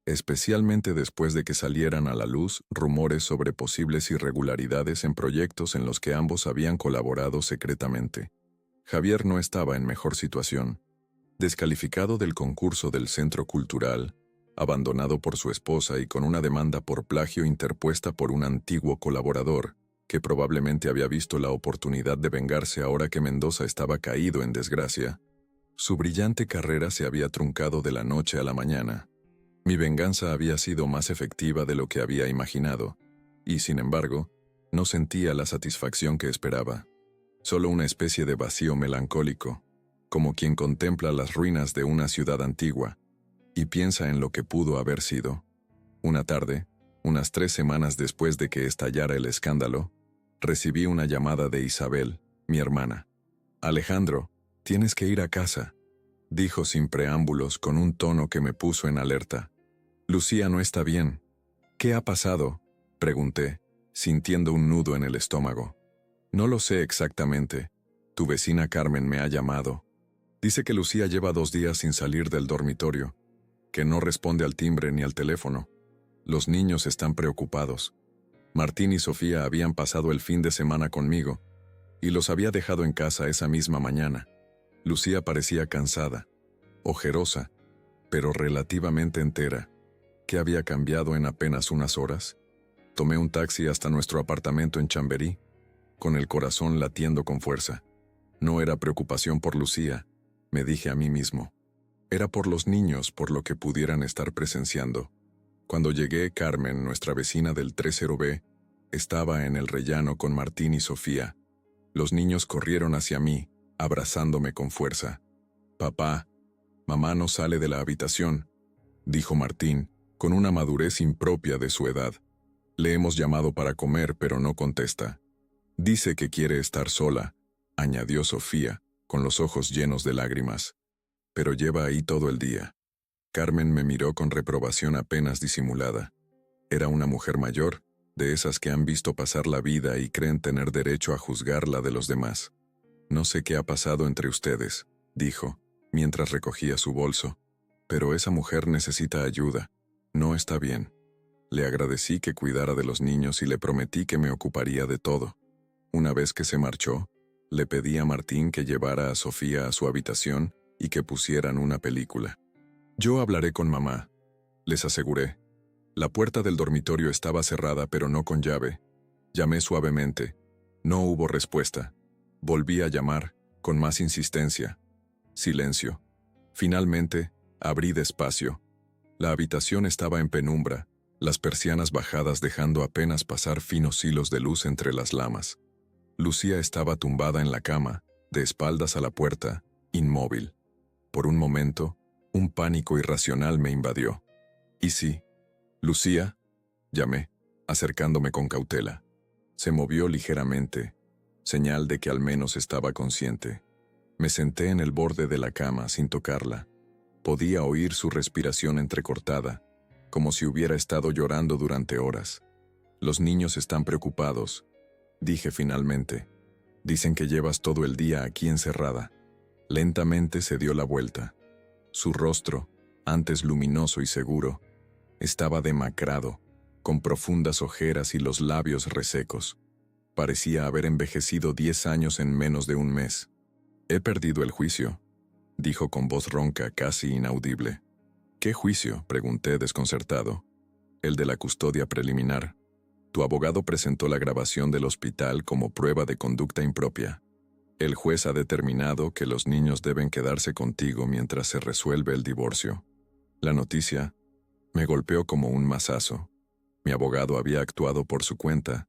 especialmente después de que salieran a la luz rumores sobre posibles irregularidades en proyectos en los que ambos habían colaborado secretamente. Javier no estaba en mejor situación. Descalificado del concurso del Centro Cultural, abandonado por su esposa y con una demanda por plagio interpuesta por un antiguo colaborador, que probablemente había visto la oportunidad de vengarse ahora que Mendoza estaba caído en desgracia, su brillante carrera se había truncado de la noche a la mañana. Mi venganza había sido más efectiva de lo que había imaginado, y sin embargo, no sentía la satisfacción que esperaba. Solo una especie de vacío melancólico, como quien contempla las ruinas de una ciudad antigua, y piensa en lo que pudo haber sido. Una tarde, unas 3 semanas después de que estallara el escándalo, recibí una llamada de Isabel, mi hermana. «Alejandro, tienes que ir a casa», dijo sin preámbulos con un tono que me puso en alerta. «Lucía no está bien». «¿Qué ha pasado?», pregunté, sintiendo un nudo en el estómago. «No lo sé exactamente. Tu vecina Carmen me ha llamado. Dice que Lucía lleva 2 días sin salir del dormitorio, que no responde al timbre ni al teléfono. Los niños están preocupados. Martín y Sofía habían pasado el fin de semana conmigo, y los había dejado en casa esa misma mañana. Lucía parecía cansada, ojerosa, pero relativamente entera. ¿Qué había cambiado en apenas unas horas? Tomé un taxi hasta nuestro apartamento en Chamberí, con el corazón latiendo con fuerza. No era preocupación por Lucía, me dije a mí mismo. Era por los niños, por lo que pudieran estar presenciando. Cuando llegué, Carmen, nuestra vecina del 30B, estaba en el rellano con Martín y Sofía. Los niños corrieron hacia mí, abrazándome con fuerza. «Papá, mamá no sale de la habitación», dijo Martín, con una madurez impropia de su edad. «Le hemos llamado para comer, pero no contesta. Dice que quiere estar sola», añadió Sofía, con los ojos llenos de lágrimas. «Pero lleva ahí todo el día». Carmen me miró con reprobación apenas disimulada. Era una mujer mayor, de esas que han visto pasar la vida y creen tener derecho a juzgar la de los demás. «No sé qué ha pasado entre ustedes», dijo, mientras recogía su bolso, «pero esa mujer necesita ayuda. No está bien». Le agradecí que cuidara de los niños y le prometí que me ocuparía de todo. Una vez que se marchó, le pedí a Martín que llevara a Sofía a su habitación y que pusieran una película. «Yo hablaré con mamá», les aseguré. La puerta del dormitorio estaba cerrada, pero no con llave. Llamé suavemente. No hubo respuesta. Volví a llamar, con más insistencia. Silencio. Finalmente, abrí despacio. La habitación estaba en penumbra, las persianas bajadas dejando apenas pasar finos hilos de luz entre las lamas. Lucía estaba tumbada en la cama, de espaldas a la puerta, inmóvil. Por un momento, un pánico irracional me invadió. «¿Y sí? Lucía», llamé, acercándome con cautela. Se movió ligeramente, señal de que al menos estaba consciente. Me senté en el borde de la cama sin tocarla. Podía oír su respiración entrecortada, como si hubiera estado llorando durante horas. «Los niños están preocupados», dije finalmente. «Dicen que llevas todo el día aquí encerrada». Lentamente se dio la vuelta. Su rostro, antes luminoso y seguro, estaba demacrado, con profundas ojeras y los labios resecos. Parecía haber envejecido 10 años en menos de un mes. «He perdido el juicio», dijo con voz ronca, casi inaudible. «¿Qué juicio?», pregunté desconcertado. «El de la custodia preliminar. Tu abogado presentó la grabación del hospital como prueba de conducta impropia. El juez ha determinado que los niños deben quedarse contigo mientras se resuelve el divorcio». La noticia me golpeó como un mazazo. Mi abogado había actuado por su cuenta,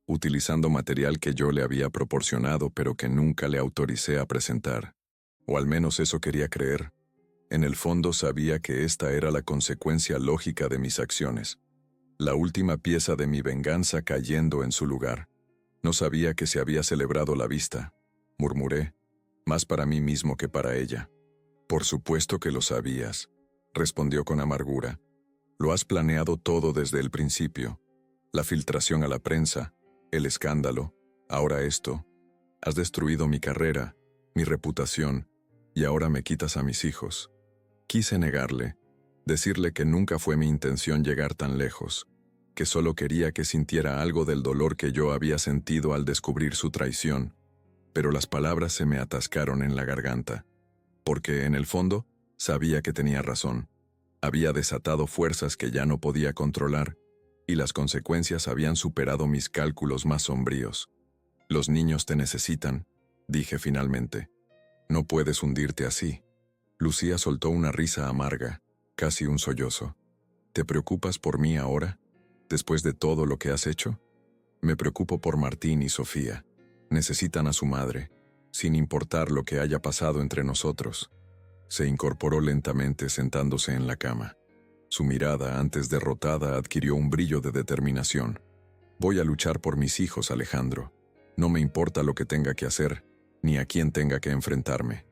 utilizando material que yo le había proporcionado pero que nunca le autoricé a presentar. O al menos eso quería creer. En el fondo sabía que esta era la consecuencia lógica de mis acciones. La última pieza de mi venganza cayendo en su lugar. No sabía que se había celebrado la vista, murmuré, más para mí mismo que para ella. «Por supuesto que lo sabías», respondió con amargura. «Lo has planeado todo desde el principio. La filtración a la prensa, el escándalo, ahora esto. Has destruido mi carrera, mi reputación, y ahora me quitas a mis hijos». Quise negarle, decirle que nunca fue mi intención llegar tan lejos, que solo quería que sintiera algo del dolor que yo había sentido al descubrir su traición, pero las palabras se me atascaron en la garganta, porque en el fondo sabía que tenía razón. Había desatado fuerzas que ya no podía controlar, y las consecuencias habían superado mis cálculos más sombríos. «Los niños te necesitan», dije finalmente. «No puedes hundirte así». Lucía soltó una risa amarga, casi un sollozo. «¿Te preocupas por mí ahora, después de todo lo que has hecho?» «Me preocupo por Martín y Sofía. Necesitan a su madre, sin importar lo que haya pasado entre nosotros». Se incorporó lentamente sentándose en la cama. Su mirada, antes derrotada, adquirió un brillo de determinación. «Voy a luchar por mis hijos, Alejandro. No me importa lo que tenga que hacer, ni a quién tenga que enfrentarme.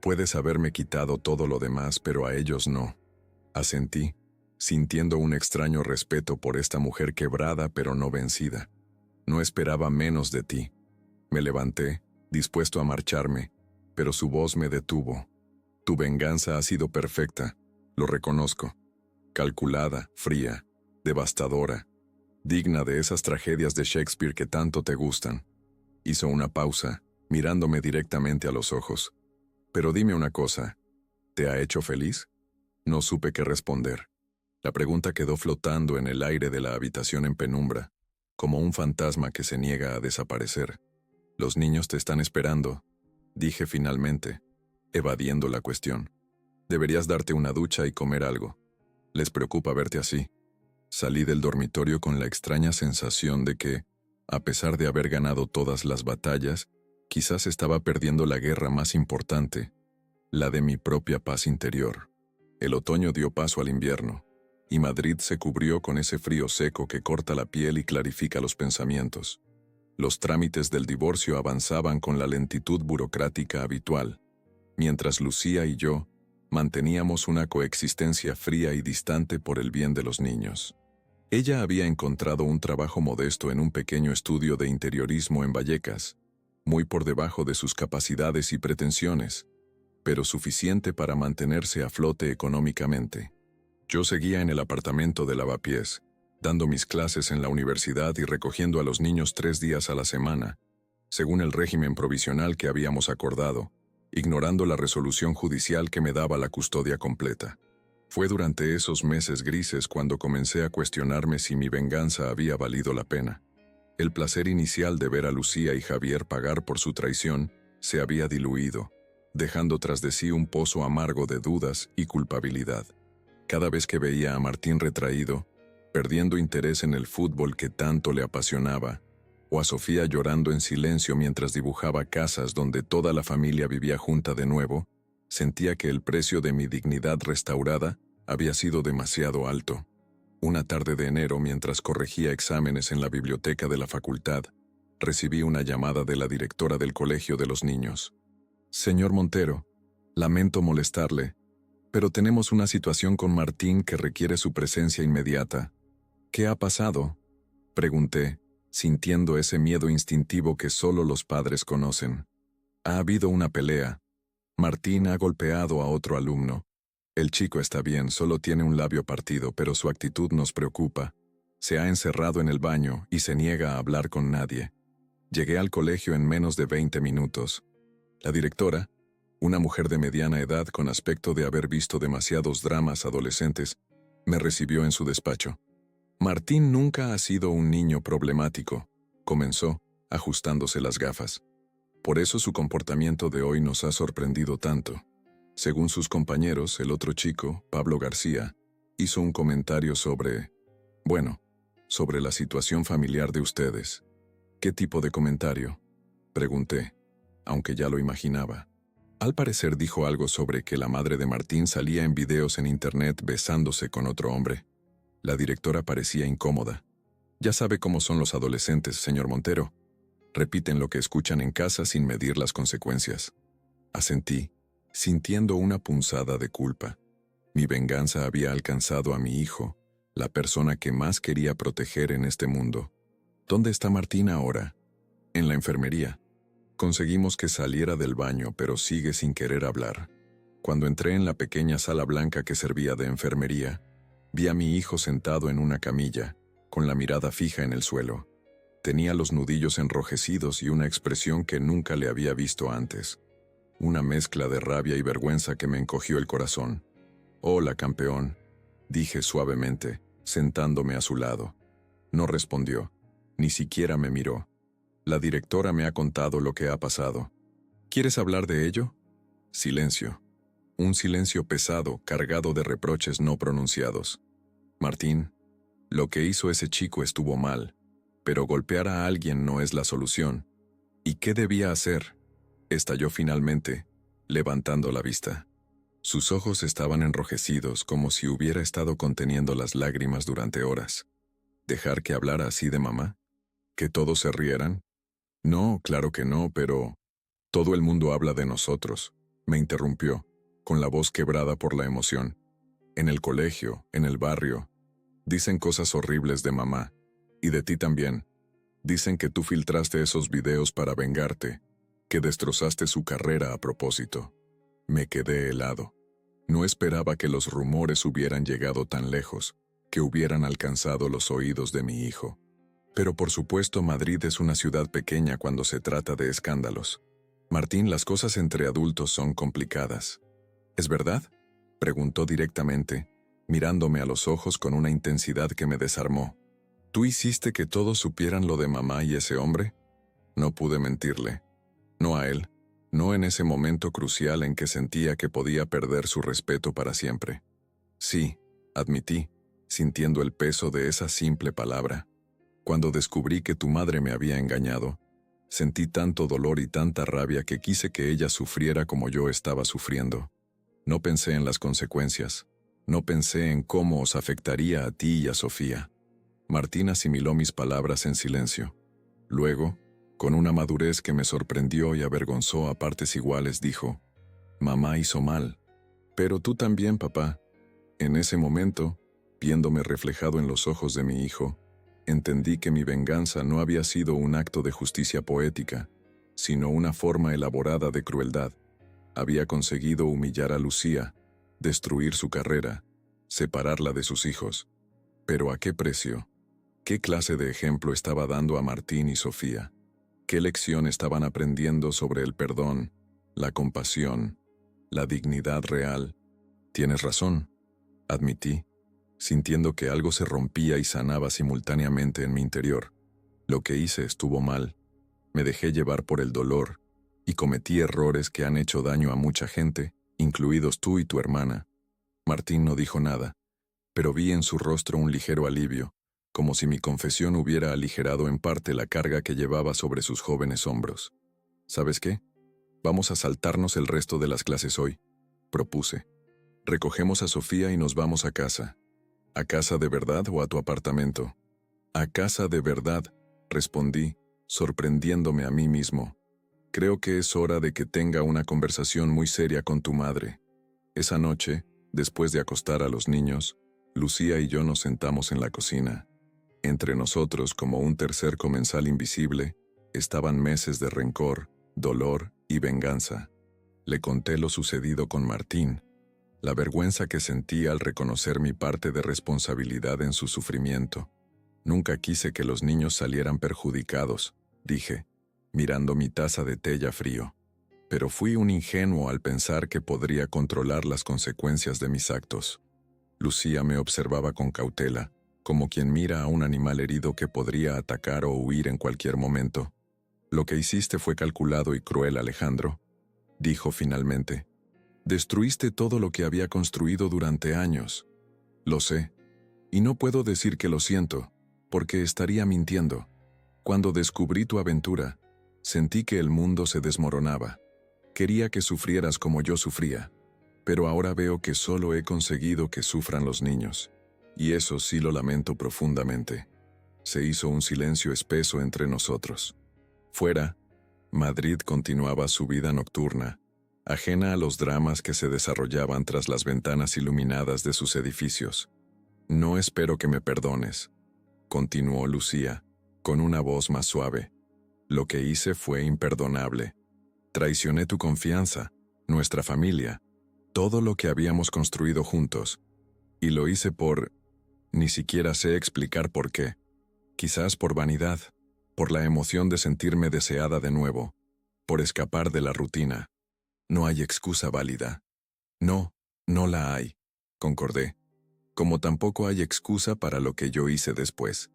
Puedes haberme quitado todo lo demás, pero a ellos no». Asentí, sintiendo un extraño respeto por esta mujer quebrada pero no vencida. «No esperaba menos de ti». Me levanté, dispuesto a marcharme, pero su voz me detuvo. «Tu venganza ha sido perfecta, lo reconozco. Calculada, fría, devastadora, digna de esas tragedias de Shakespeare que tanto te gustan». Hizo una pausa, mirándome directamente a los ojos. «Pero dime una cosa, ¿te ha hecho feliz?» No supe qué responder. La pregunta quedó flotando en el aire de la habitación en penumbra, como un fantasma que se niega a desaparecer. «Los niños te están esperando», dije finalmente, evadiendo la cuestión. «Deberías darte una ducha y comer algo. Les preocupa verte así». Salí del dormitorio con la extraña sensación de que, a pesar de haber ganado todas las batallas, quizás estaba perdiendo la guerra más importante, la de mi propia paz interior. El otoño dio paso al invierno, y Madrid se cubrió con ese frío seco que corta la piel y clarifica los pensamientos. Los trámites del divorcio avanzaban con la lentitud burocrática habitual, mientras Lucía y yo manteníamos una coexistencia fría y distante por el bien de los niños. Ella había encontrado un trabajo modesto en un pequeño estudio de interiorismo en Vallecas, muy por debajo de sus capacidades y pretensiones, pero suficiente para mantenerse a flote económicamente. Yo seguía en el apartamento de Lavapiés, dando mis clases en la universidad y recogiendo a los niños 3 días a la semana, según el régimen provisional que habíamos acordado, ignorando la resolución judicial que me daba la custodia completa. Fue durante esos meses grises cuando comencé a cuestionarme si mi venganza había valido la pena. El placer inicial de ver a Lucía y Javier pagar por su traición se había diluido, dejando tras de sí un pozo amargo de dudas y culpabilidad. Cada vez que veía a Martín retraído, perdiendo interés en el fútbol que tanto le apasionaba, o a Sofía llorando en silencio mientras dibujaba casas donde toda la familia vivía junta de nuevo, sentía que el precio de mi dignidad restaurada había sido demasiado alto. Una tarde de enero, mientras corregía exámenes en la biblioteca de la facultad, recibí una llamada de la directora del colegio de los niños. «Señor Montero, lamento molestarle, pero tenemos una situación con Martín que requiere su presencia inmediata». «¿Qué ha pasado?», pregunté, sintiendo ese miedo instintivo que solo los padres conocen. «Ha habido una pelea. Martín ha golpeado a otro alumno. El chico está bien, solo tiene un labio partido, pero su actitud nos preocupa. Se ha encerrado en el baño y se niega a hablar con nadie. Llegué al colegio en menos de 20 minutos. La directora, una mujer de mediana edad con aspecto de haber visto demasiados dramas adolescentes, me recibió en su despacho. Martín nunca ha sido un niño problemático, comenzó, ajustándose las gafas. Por eso su comportamiento de hoy nos ha sorprendido tanto. Según sus compañeros, el otro chico, Pablo García, hizo un comentario sobre la situación familiar de ustedes. ¿Qué tipo de comentario?, pregunté, aunque ya lo imaginaba. Al parecer dijo algo sobre que la madre de Martín salía en videos en internet besándose con otro hombre. La directora parecía incómoda. «Ya sabe cómo son los adolescentes, señor Montero. Repiten lo que escuchan en casa sin medir las consecuencias». Asentí, sintiendo una punzada de culpa. Mi venganza había alcanzado a mi hijo, la persona que más quería proteger en este mundo. «¿Dónde está Martín ahora?» «En la enfermería. Conseguimos que saliera del baño, pero sigue sin querer hablar. Cuando entré en la pequeña sala blanca que servía de enfermería, vi a mi hijo sentado en una camilla, con la mirada fija en el suelo. Tenía los nudillos enrojecidos y una expresión que nunca le había visto antes. Una mezcla de rabia y vergüenza que me encogió el corazón. «Hola, campeón», dije suavemente, sentándome a su lado. No respondió, ni siquiera me miró. «La directora me ha contado lo que ha pasado. ¿Quieres hablar de ello?» Silencio. Un silencio pesado, cargado de reproches no pronunciados. «Martín, lo que hizo ese chico estuvo mal, pero golpear a alguien no es la solución. ¿Y qué debía hacer?», estalló finalmente, levantando la vista. Sus ojos estaban enrojecidos como si hubiera estado conteniendo las lágrimas durante horas. ¿Dejar que hablara así de mamá? ¿Que todos se rieran? No, claro que no, pero... «Todo el mundo habla de nosotros», me interrumpió, con la voz quebrada por la emoción. «En el colegio, en el barrio. Dicen cosas horribles de mamá, y de ti también. Dicen que tú filtraste esos videos para vengarte, que destrozaste su carrera a propósito». Me quedé helado. No esperaba que los rumores hubieran llegado tan lejos, que hubieran alcanzado los oídos de mi hijo. Pero por supuesto Madrid es una ciudad pequeña cuando se trata de escándalos. «Martín, las cosas entre adultos son complicadas». «¿Es verdad?», preguntó directamente, mirándome a los ojos con una intensidad que me desarmó. «¿Tú hiciste que todos supieran lo de mamá y ese hombre?». No pude mentirle. No a él, no en ese momento crucial en que sentía que podía perder su respeto para siempre. «Sí», admití, sintiendo el peso de esa simple palabra. Cuando descubrí que tu madre me había engañado, sentí tanto dolor y tanta rabia que quise que ella sufriera como yo estaba sufriendo. No pensé en las consecuencias. No pensé en cómo os afectaría a ti y a Sofía. Martín asimiló mis palabras en silencio. Luego, con una madurez que me sorprendió y avergonzó a partes iguales, dijo: «Mamá hizo mal. Pero tú también, papá». En ese momento, viéndome reflejado en los ojos de mi hijo, entendí que mi venganza no había sido un acto de justicia poética, sino una forma elaborada de crueldad. Había conseguido humillar a Lucía, destruir su carrera, separarla de sus hijos. ¿Pero a qué precio? ¿Qué clase de ejemplo estaba dando a Martín y Sofía? ¿Qué lección estaban aprendiendo sobre el perdón, la compasión, la dignidad real? Tienes razón, admití, sintiendo que algo se rompía y sanaba simultáneamente en mi interior. Lo que hice estuvo mal. Me dejé llevar por el dolor y cometí errores que han hecho daño a mucha gente, incluidos tú y tu hermana. Martín no dijo nada, pero vi en su rostro un ligero alivio, como si mi confesión hubiera aligerado en parte la carga que llevaba sobre sus jóvenes hombros. ¿Sabes qué? Vamos a saltarnos el resto de las clases hoy, propuse. Recogemos a Sofía y nos vamos a casa. ¿A casa de verdad o a tu apartamento? A casa de verdad, respondí, sorprendiéndome a mí mismo. Creo que es hora de que tenga una conversación muy seria con tu madre. Esa noche, después de acostar a los niños, Lucía y yo nos sentamos en la cocina. Entre nosotros, como un tercer comensal invisible, estaban meses de rencor, dolor y venganza. Le conté lo sucedido con Martín, la vergüenza que sentí al reconocer mi parte de responsabilidad en su sufrimiento. Nunca quise que los niños salieran perjudicados, dije, mirando mi taza de té ya frío. Pero fui un ingenuo al pensar que podría controlar las consecuencias de mis actos. Lucía me observaba con cautela, como quien mira a un animal herido que podría atacar o huir en cualquier momento. «Lo que hiciste fue calculado y cruel, Alejandro», dijo finalmente. «Destruiste todo lo que había construido durante años. Lo sé. Y no puedo decir que lo siento, porque estaría mintiendo. Cuando descubrí tu aventura, sentí que el mundo se desmoronaba. Quería que sufrieras como yo sufría, pero ahora veo que solo he conseguido que sufran los niños. Y eso sí lo lamento profundamente». Se hizo un silencio espeso entre nosotros. Fuera, Madrid continuaba su vida nocturna, ajena a los dramas que se desarrollaban tras las ventanas iluminadas de sus edificios. «No espero que me perdones», continuó Lucía, con una voz más suave. «Lo que hice fue imperdonable. Traicioné tu confianza, nuestra familia, todo lo que habíamos construido juntos. Y lo hice por... ni siquiera sé explicar por qué. Quizás por vanidad, por la emoción de sentirme deseada de nuevo, por escapar de la rutina. No hay excusa válida». «No, no la hay», concordé. «Como tampoco hay excusa para lo que yo hice después.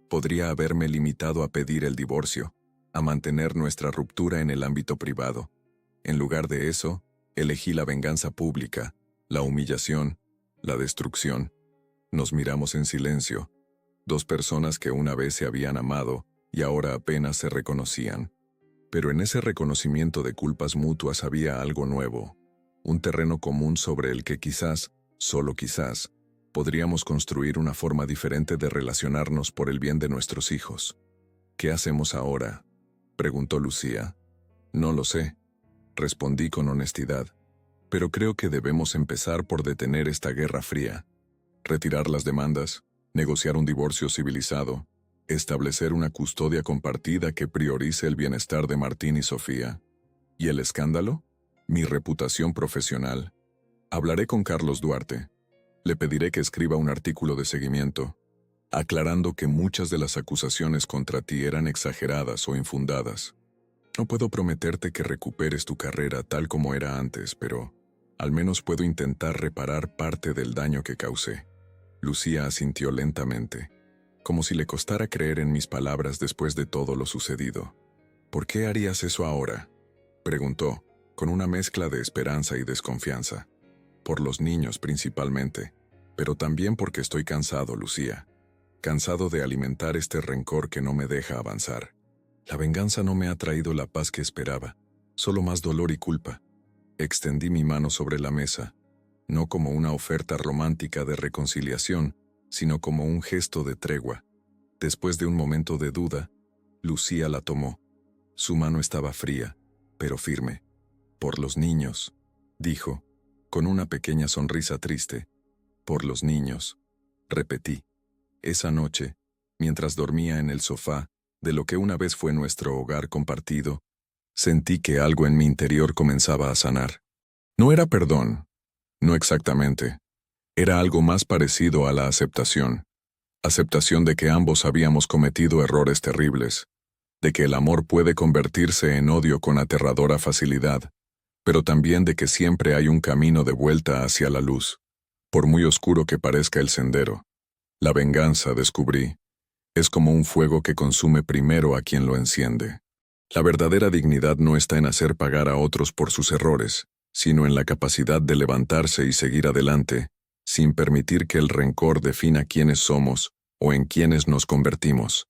Podría haberme limitado a pedir el divorcio, a mantener nuestra ruptura en el ámbito privado. En lugar de eso, elegí la venganza pública, la humillación, la destrucción». Nos miramos en silencio, dos personas que una vez se habían amado y ahora apenas se reconocían. Pero en ese reconocimiento de culpas mutuas había algo nuevo, un terreno común sobre el que quizás, solo quizás, podríamos construir una forma diferente de relacionarnos por el bien de nuestros hijos. «¿Qué hacemos ahora?», preguntó Lucía. «No lo sé», respondí con honestidad, «pero creo que debemos empezar por detener esta guerra fría. Retirar las demandas, negociar un divorcio civilizado, establecer una custodia compartida que priorice el bienestar de Martín y Sofía. ¿Y el escándalo? Mi reputación profesional. Hablaré con Carlos Duarte. Le pediré que escriba un artículo de seguimiento, aclarando que muchas de las acusaciones contra ti eran exageradas o infundadas. No puedo prometerte que recuperes tu carrera tal como era antes, pero al menos puedo intentar reparar parte del daño que causé». Lucía asintió lentamente, como si le costara creer en mis palabras después de todo lo sucedido. «¿Por qué harías eso ahora?», preguntó, con una mezcla de esperanza y desconfianza. «Por los niños principalmente. Pero también porque estoy cansado, Lucía. Cansado de alimentar este rencor que no me deja avanzar. La venganza no me ha traído la paz que esperaba, solo más dolor y culpa. Extendí mi mano sobre la mesa, no como una oferta romántica de reconciliación, sino como un gesto de tregua. Después de un momento de duda, Lucía la tomó. Su mano estaba fría, pero firme. Por los niños, dijo, con una pequeña sonrisa triste. Por los niños, repetí. Esa noche, mientras dormía en el sofá de lo que una vez fue nuestro hogar compartido, sentí que algo en mi interior comenzaba a sanar. No era perdón, no exactamente. Era algo más parecido a la aceptación. Aceptación de que ambos habíamos cometido errores terribles, de que el amor puede convertirse en odio con aterradora facilidad, pero también de que siempre hay un camino de vuelta hacia la luz, por muy oscuro que parezca el sendero. La venganza, descubrí, es como un fuego que consume primero a quien lo enciende. La verdadera dignidad no está en hacer pagar a otros por sus errores, sino en la capacidad de levantarse y seguir adelante, sin permitir que el rencor defina quiénes somos o en quiénes nos convertimos.